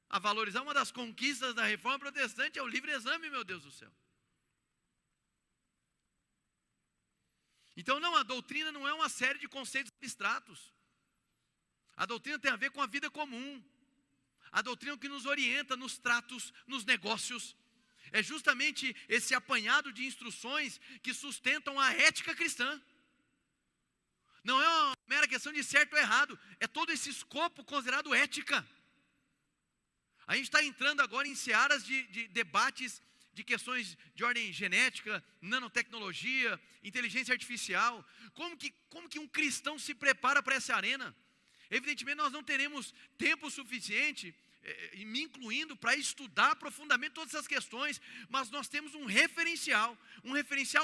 a valorizar. Uma das conquistas da reforma protestante é o livre exame, meu Deus do céu. Então a doutrina não é uma série de conceitos abstratos. A doutrina tem a ver com a vida comum. A doutrina é o que nos orienta nos tratos, nos negócios. É justamente esse apanhado de instruções que sustentam a ética cristã. Não é uma mera questão de certo ou errado, é todo esse escopo considerado ética. A gente está entrando agora em searas de debates de questões de ordem genética, nanotecnologia, inteligência artificial. Como que um cristão se prepara para essa arena? Evidentemente nós não teremos tempo suficiente, me incluindo, para estudar profundamente todas essas questões, mas nós temos um referencial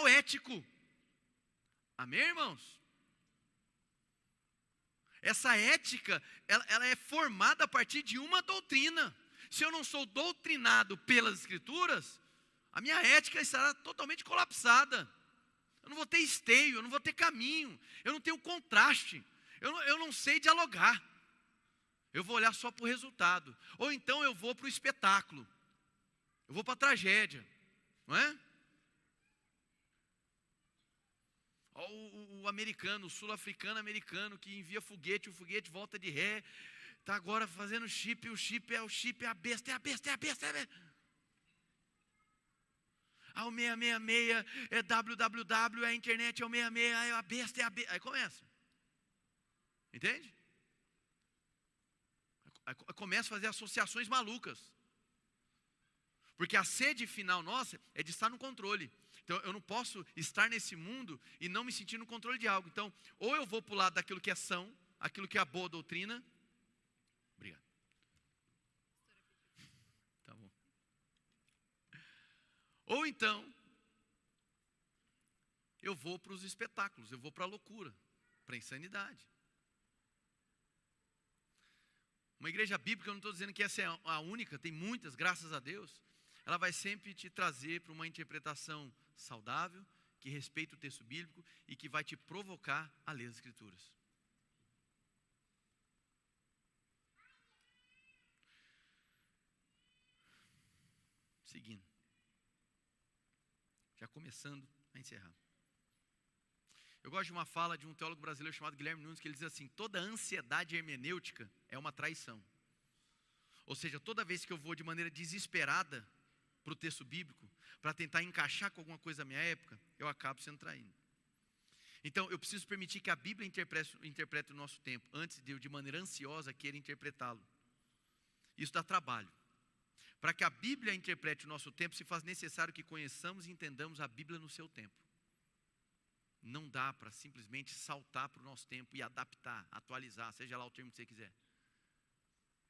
ético. Amém, irmãos? Essa ética, ela é formada a partir de uma doutrina. Se eu não sou doutrinado pelas Escrituras, a minha ética estará totalmente colapsada. Eu não vou ter esteio, eu não vou ter caminho, eu não tenho contraste, eu não sei dialogar. Eu vou olhar só para o resultado. Ou então eu vou para o espetáculo, eu vou para a tragédia, não é? O americano, o sul-africano americano que envia foguete, o foguete volta de ré, está agora fazendo chip, o chip é a besta, é a besta. O 666 é www, a internet é o 66, a besta é a besta. Aí começa. Entende? Aí começa a fazer associações malucas. Porque a sede final nossa é de estar no controle. Então eu não posso estar nesse mundo e não me sentir no controle de algo. Então, ou eu vou para o lado daquilo que é são, aquilo que é a boa doutrina. Obrigado. Tá bom. Ou então, eu vou para os espetáculos, eu vou para a loucura, para a insanidade. Uma igreja bíblica, eu não estou dizendo que essa é a única, tem muitas, graças a Deus. Ela vai sempre te trazer para uma interpretação saudável, que respeita o texto bíblico e que vai te provocar a ler as Escrituras. Seguindo. Já começando a encerrar. Eu gosto de uma fala de um teólogo brasileiro chamado Guilherme Nunes, que ele diz assim: toda ansiedade hermenêutica é uma traição. Ou seja, toda vez que eu vou de maneira desesperada para o texto bíblico, para tentar encaixar com alguma coisa da minha época, eu acabo sendo traído. Então, eu preciso permitir que a Bíblia interprete o nosso tempo, antes de eu, de maneira ansiosa, querer interpretá-lo. Isso dá trabalho. Para que a Bíblia interprete o nosso tempo, se faz necessário que conheçamos e entendamos a Bíblia no seu tempo. Não dá para simplesmente saltar para o nosso tempo e adaptar, atualizar, seja lá o termo que você quiser.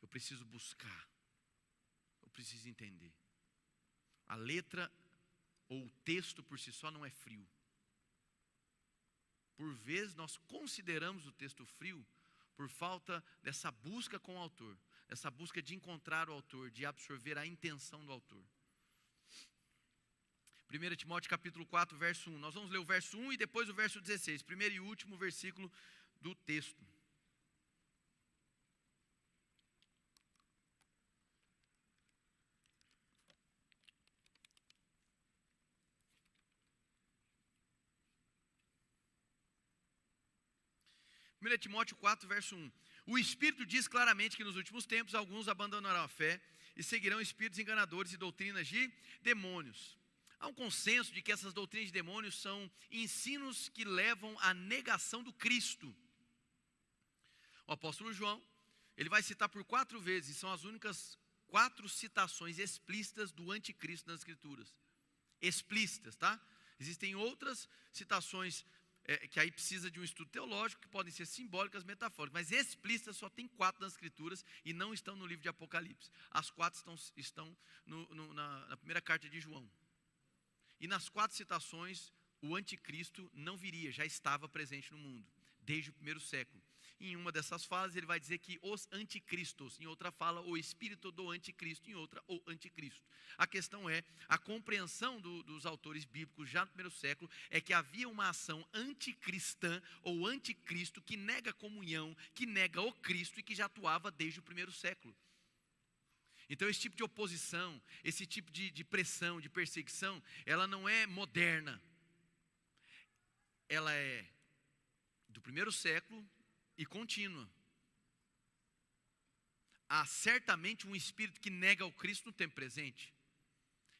Eu preciso buscar, eu preciso entender. A letra ou o texto por si só não é frio. Por vezes nós consideramos o texto frio por falta dessa busca com o autor, essa busca de encontrar o autor, de absorver a intenção do autor. 1 Timóteo capítulo 4, verso 1. Nós vamos ler o verso 1 e depois o verso 16. Primeiro e último versículo do texto. Primeiro Timóteo 4, verso 1. O Espírito diz claramente que nos últimos tempos alguns abandonarão a fé e seguirão espíritos enganadores e doutrinas de demônios. Há um consenso de que essas doutrinas de demônios são ensinos que levam à negação do Cristo. O apóstolo João, ele vai citar por 4 vezes, são as únicas 4 citações explícitas do anticristo nas Escrituras. Explícitas, tá? Existem outras citações que aí precisa de um estudo teológico, que podem ser simbólicas, metafóricas, mas explícitas só tem 4 nas Escrituras e não estão no livro de Apocalipse. As 4 estão na primeira carta de João. E nas 4 citações, o anticristo não viria, já estava presente no mundo, desde o primeiro século. Em uma dessas falas, ele vai dizer que os anticristos, em outra fala, o espírito do anticristo, em outra, o anticristo. A questão é, a compreensão dos autores bíblicos, já no primeiro século, é que havia uma ação anticristã, ou anticristo, que nega a comunhão, que nega o Cristo, e que já atuava desde o primeiro século. Então esse tipo de oposição, esse tipo de pressão, de perseguição, ela não é moderna. Ela é do primeiro século e contínua. Há certamente um espírito que nega o Cristo no tempo presente,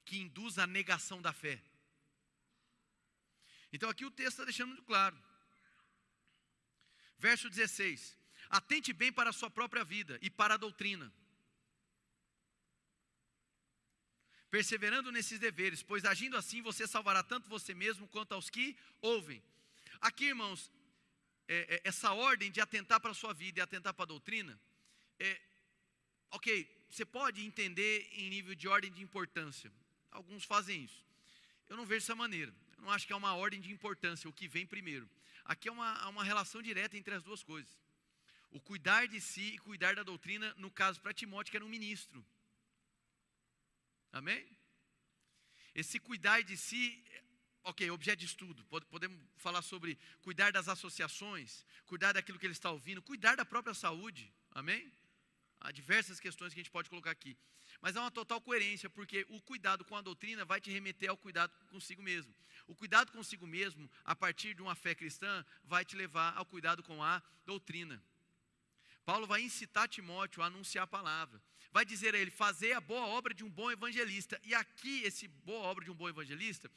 que induz a negação da fé. Então aqui o texto está deixando muito claro. Verso 16. Atente bem para a sua própria vida e para a doutrina, perseverando nesses deveres, pois agindo assim você salvará tanto você mesmo quanto aos que ouvem. Aqui, irmãos, essa ordem de atentar para a sua vida e atentar para a doutrina, ok, você pode entender em nível de ordem de importância. Alguns fazem isso. Eu não vejo dessa maneira. Eu não acho que é uma ordem de importância, o que vem primeiro. Aqui é uma relação direta entre as duas coisas. O cuidar de si e cuidar da doutrina, no caso para Timóteo, que era um ministro. Amém? Esse cuidar de si, ok, objeto de estudo. Podemos falar sobre cuidar das associações, cuidar daquilo que ele está ouvindo, cuidar da própria saúde. Amém? Há diversas questões que a gente pode colocar aqui. Mas há uma total coerência, porque o cuidado com a doutrina vai te remeter ao cuidado consigo mesmo. O cuidado consigo mesmo, a partir de uma fé cristã, vai te levar ao cuidado com a doutrina. Paulo vai incitar Timóteo a anunciar a palavra. Vai dizer a ele, fazer a boa obra de um bom evangelista. E aqui, esse boa obra de um bom evangelista,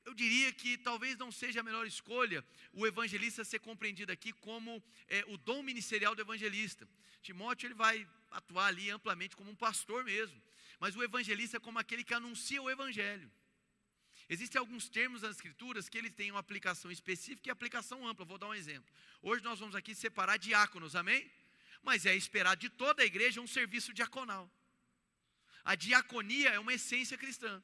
eu diria que talvez não seja a melhor escolha o evangelista ser compreendido aqui como o dom ministerial do evangelista. Timóteo, ele vai atuar ali amplamente como um pastor mesmo. Mas o evangelista é como aquele que anuncia o evangelho. Existem alguns termos nas escrituras que eles têm uma aplicação específica e aplicação ampla. Vou dar um exemplo. Hoje nós vamos aqui separar diáconos, amém? Mas é esperado de toda a igreja um serviço diaconal. A diaconia é uma essência cristã,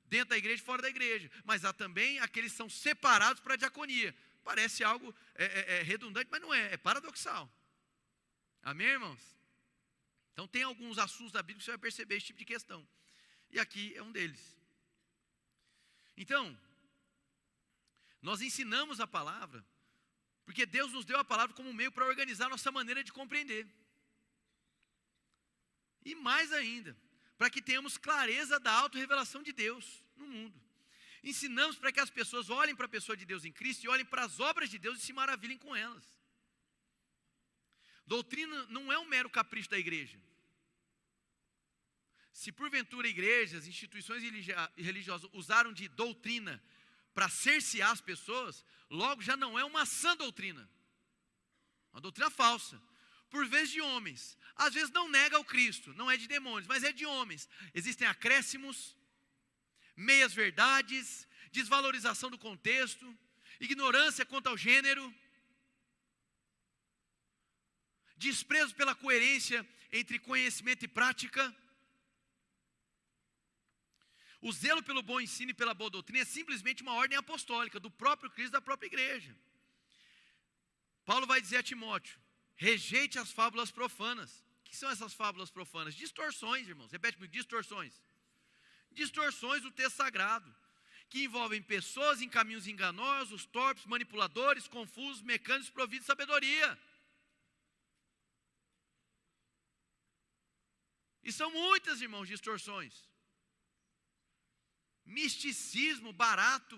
dentro da igreja e fora da igreja. Mas há também aqueles que são separados para a diaconia. Parece algo redundante, mas não é, é paradoxal. Amém, irmãos? Então tem alguns assuntos da Bíblia que você vai perceber esse tipo de questão. E aqui é um deles. Então, nós ensinamos a palavra, porque Deus nos deu a palavra como um meio para organizar a nossa maneira de compreender. E mais ainda, para que tenhamos clareza da autorrevelação de Deus no mundo. Ensinamos para que as pessoas olhem para a pessoa de Deus em Cristo e olhem para as obras de Deus e se maravilhem com elas. Doutrina não é um mero capricho da igreja. Se porventura igrejas, instituições religiosas usaram de doutrina para cercear as pessoas, logo já não é uma sã doutrina. Uma doutrina falsa. Por vezes de homens. Às vezes não nega o Cristo, não é de demônios, mas é de homens. Existem acréscimos, meias verdades, desvalorização do contexto, ignorância quanto ao gênero, desprezo pela coerência entre conhecimento e prática. O zelo pelo bom ensino e pela boa doutrina é simplesmente uma ordem apostólica do próprio Cristo, da própria igreja. Paulo vai dizer a Timóteo, rejeite as fábulas profanas. O que são essas fábulas profanas? Distorções, irmãos. Repete comigo, distorções. Distorções do texto sagrado. que envolvem pessoas em caminhos enganosos, torpes, manipuladores, confusos, mecânicos, providos de sabedoria. E são muitas, irmãos, distorções. Misticismo barato,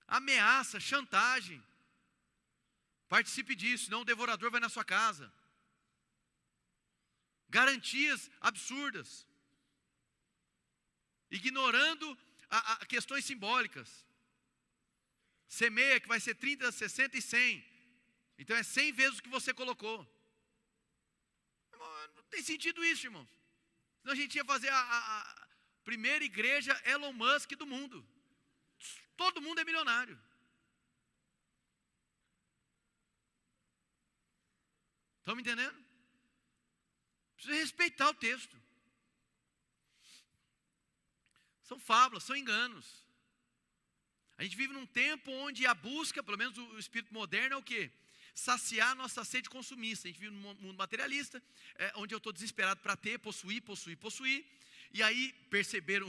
ameaça, chantagem. Participe disso, senão o devorador vai na sua casa. Garantias absurdas. Ignorando questões simbólicas. Semeia que vai ser 30, 60 e 100. Então é 100 vezes o que você colocou. Não tem sentido isso, irmãos. Senão a gente ia fazer a primeira igreja Elon Musk do mundo. Todo mundo é milionário. Estão me entendendo? Precisa respeitar o texto. São fábulas, são enganos. A gente vive num tempo onde a busca, pelo menos o espírito moderno, é o quê? Saciar a nossa sede consumista. A gente vive num mundo materialista, onde eu estou desesperado para ter, possuir. E aí perceberam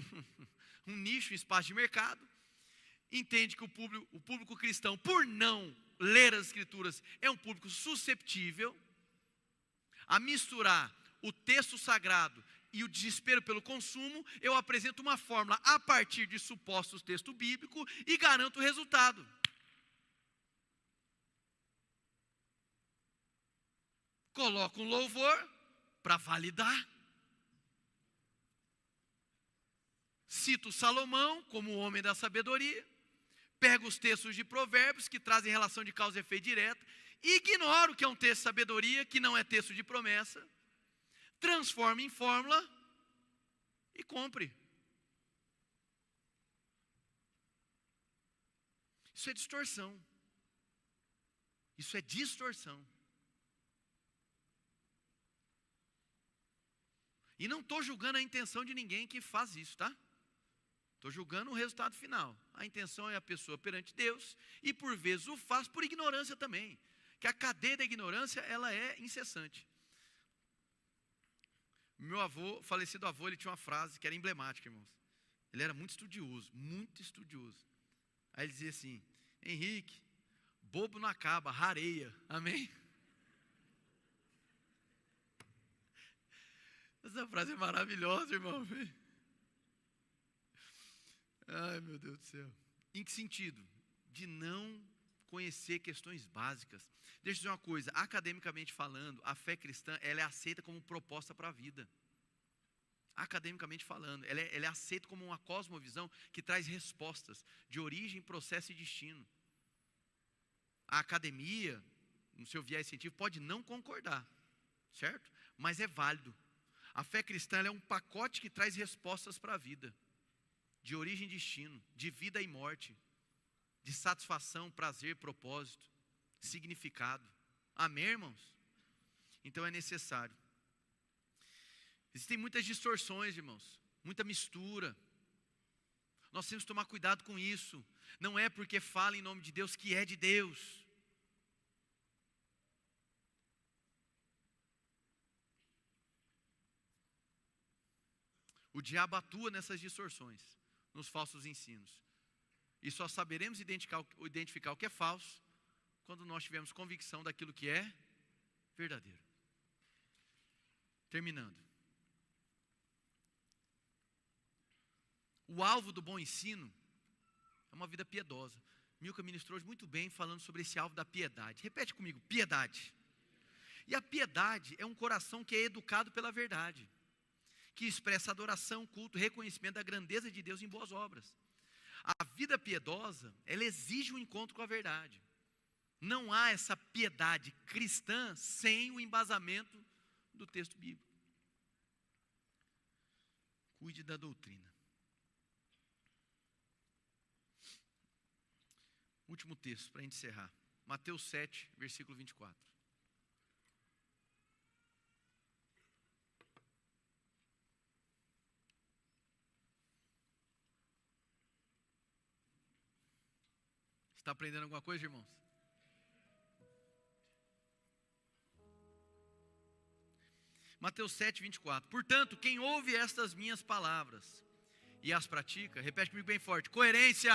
um nicho, um espaço de mercado. Entende que o público cristão, por não ler as escrituras, é um público susceptível a misturar o texto sagrado e o desespero pelo consumo. Eu apresento uma fórmula a partir de supostos textos bíblicos e garanto o resultado. Coloco um louvor para validar. Cito Salomão como o homem da sabedoria. Pego os textos de Provérbios que trazem relação de causa e efeito direta. Ignoro que é um texto de sabedoria, que não é texto de promessa. Transforma em fórmula e compre. Isso é distorção. Isso é distorção. E não estou julgando a intenção de ninguém que faz isso, tá? Estou julgando o resultado final. A intenção é a pessoa perante Deus e por vezes o faz por ignorância também. Que a cadeia da ignorância, ela é incessante. Meu avô, falecido avô, ele tinha uma frase que era emblemática, irmãos. Ele era muito estudioso, muito estudioso. Aí ele dizia assim: Henrique, bobo não acaba, rareia. Amém? Essa frase é maravilhosa, irmão. Ai, meu Deus do céu. Em que sentido? De não conhecer questões básicas. Deixa eu dizer uma coisa, academicamente falando, a fé cristã, ela é aceita como proposta para a vida. Academicamente falando, ela é aceita como uma cosmovisão que traz respostas de origem, processo e destino. A academia, no seu viés científico, pode não concordar, certo? Mas é válido. A fé cristã ela é um pacote que traz respostas para a vida, de origem e destino, de vida e morte, de satisfação, prazer, propósito, significado. Amém, irmãos? Então é necessário. Existem muitas distorções, irmãos, muita mistura. Nós temos que tomar cuidado com isso. Não é porque fala em nome de Deus que é de Deus. O diabo atua nessas distorções, nos falsos ensinos. E só saberemos identificar o que é falso quando nós tivermos convicção daquilo que é verdadeiro. Terminando. O alvo do bom ensino é uma vida piedosa. Milka ministrou hoje muito bem falando sobre esse alvo da piedade. Repete comigo, piedade. E a piedade é um coração que é educado pela verdade, que expressa adoração, culto, reconhecimento da grandeza de Deus em boas obras. A vida piedosa, ela exige um encontro com a verdade. Não há essa piedade cristã sem o embasamento do texto bíblico. Cuide da doutrina. Último texto para encerrar. Mateus 7, versículo 24. Está aprendendo alguma coisa, irmãos? Mateus 7, 24. Portanto, quem ouve estas minhas palavras e as pratica, repete comigo bem forte: coerência.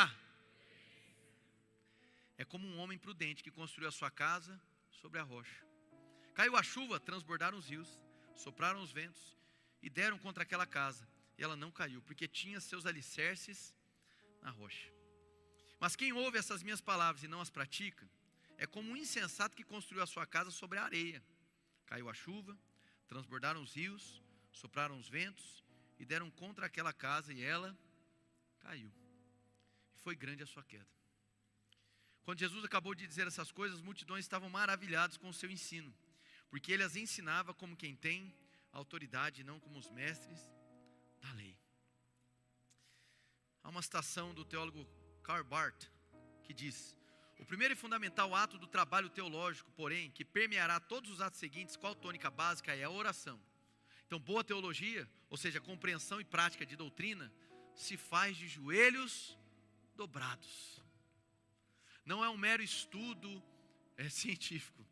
É como um homem prudente que construiu a sua casa sobre a rocha. Caiu a chuva, transbordaram os rios, sopraram os ventos e deram contra aquela casa. E ela não caiu, porque tinha seus alicerces na rocha. Mas quem ouve essas minhas palavras e não as pratica, é como um insensato que construiu a sua casa sobre a areia. Caiu a chuva, transbordaram os rios, sopraram os ventos e deram contra aquela casa e ela caiu. E foi grande a sua queda. Quando Jesus acabou de dizer essas coisas, as multidões estavam maravilhadas com o seu ensino, porque ele as ensinava como quem tem autoridade, não como os mestres da lei. Há uma citação do teólogo Karl Barth que diz: o primeiro e fundamental ato do trabalho teológico, porém, que permeará todos os atos seguintes, qual tônica básica é a oração. Então, boa teologia, ou seja, compreensão e prática de doutrina, se faz de joelhos dobrados. Não é um mero estudo científico,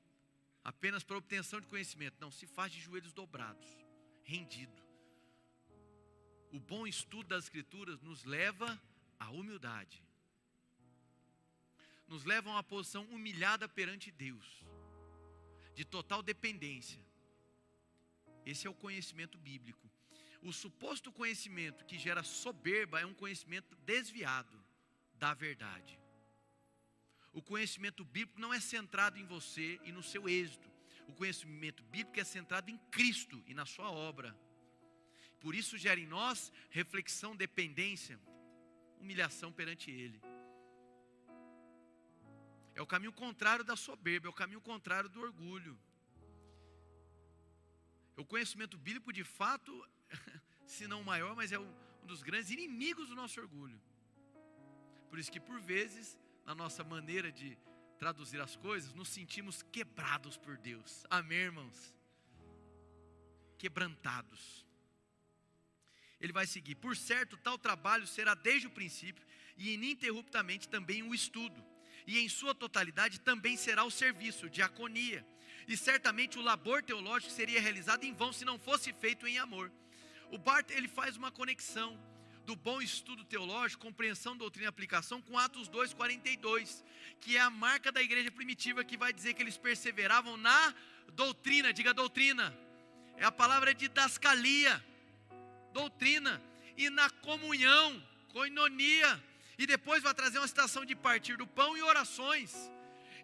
apenas para obtenção de conhecimento. Não, se faz de joelhos dobrados, rendido. O bom estudo das Escrituras nos leva à humildade. Nos leva a uma posição humilhada perante Deus, de total dependência. Esse é o conhecimento bíblico. O suposto conhecimento que gera soberba é um conhecimento desviado da verdade. O conhecimento bíblico não é centrado em você e no seu êxito. O conhecimento bíblico é centrado em Cristo e na sua obra. Por isso gera em nós reflexão, dependência, humilhação perante Ele. É o caminho contrário da soberba, é o caminho contrário do orgulho. O conhecimento bíblico, de fato, se não o maior, mas é um dos grandes inimigos do nosso orgulho. Por isso que, por vezes, na nossa maneira de traduzir as coisas, nos sentimos quebrados por Deus. Amém, irmãos? Quebrantados. Ele vai seguir: por certo, tal trabalho será desde o princípio e ininterruptamente também o estudo. E em sua totalidade também será o serviço, diaconia. E certamente o labor teológico seria realizado em vão se não fosse feito em amor. O Barth, ele faz uma conexão do bom estudo teológico, compreensão, doutrina e aplicação com Atos 2:42, que é a marca da igreja primitiva, que vai dizer que eles perseveravam na doutrina. Diga doutrina. É a palavra didascalia, doutrina, e na comunhão, koinonia. E depois vai trazer uma citação de partir do pão e orações.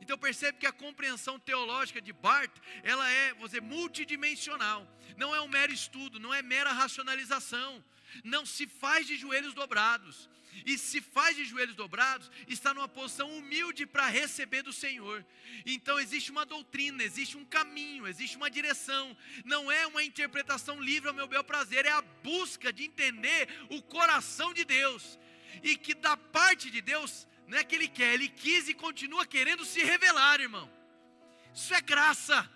Então percebe que a compreensão teológica de Barth, ela é, vou dizer, multidimensional. Não é um mero estudo, não é mera racionalização. Não se faz de joelhos dobrados. E se faz de joelhos dobrados, está numa posição humilde para receber do Senhor. Então existe uma doutrina, existe um caminho, existe uma direção. Não é uma interpretação livre ao meu bel prazer, é a busca de entender o coração de Deus. E que da parte de Deus, não é que Ele quer, Ele quis e continua querendo se revelar, irmão. Isso é graça.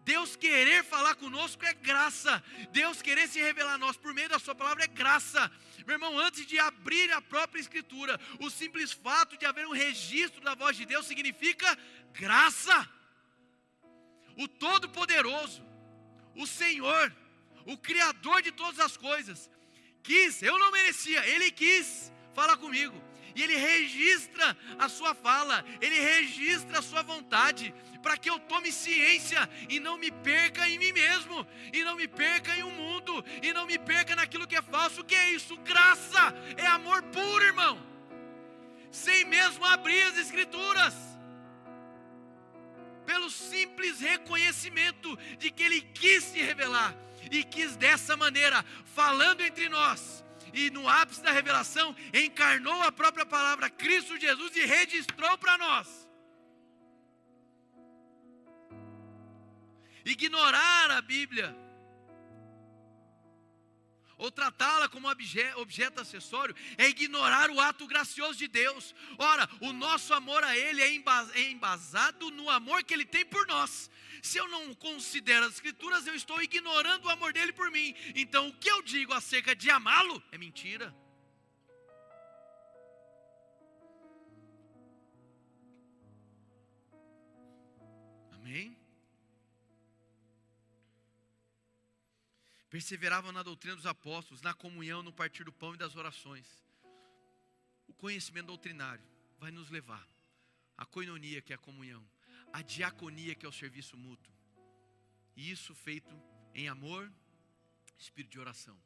Deus querer falar conosco é graça. Deus querer se revelar a nós por meio da sua palavra é graça. Meu irmão, antes de abrir a própria Escritura, o simples fato de haver um registro da voz de Deus significa graça. O Todo-Poderoso, o Senhor, o Criador de todas as coisas, quis, eu não merecia, Ele quis falar comigo. E Ele registra a sua fala, Ele registra a sua vontade, para que eu tome ciência e não me perca em mim mesmo, e não me perca em um mundo, e não me perca naquilo que é falso. O que é isso? Graça, é amor puro, irmão, sem mesmo abrir as Escrituras, pelo simples reconhecimento de que Ele quis se revelar, e quis dessa maneira, falando entre nós. E no ápice da revelação, encarnou a própria palavra, Cristo Jesus, e registrou para nós. Ignorar a Bíblia, ou tratá-la como objeto acessório, é ignorar o ato gracioso de Deus. Ora, o nosso amor a Ele é embasado no amor que Ele tem por nós. Se eu não considero as Escrituras, eu estou ignorando o amor dele por mim. Então o que eu digo acerca de amá-lo é mentira. Amém? perseveravam na doutrina dos apóstolos, na comunhão, no partir do pão e das orações. O conhecimento doutrinário vai nos levar à koinonia, que é a comunhão, à diaconia, que é o serviço mútuo. E isso feito em amor, espírito de oração,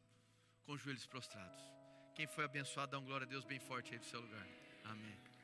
com os joelhos prostrados. Quem foi abençoado, dá glória a Deus bem forte aí do seu lugar. Amém.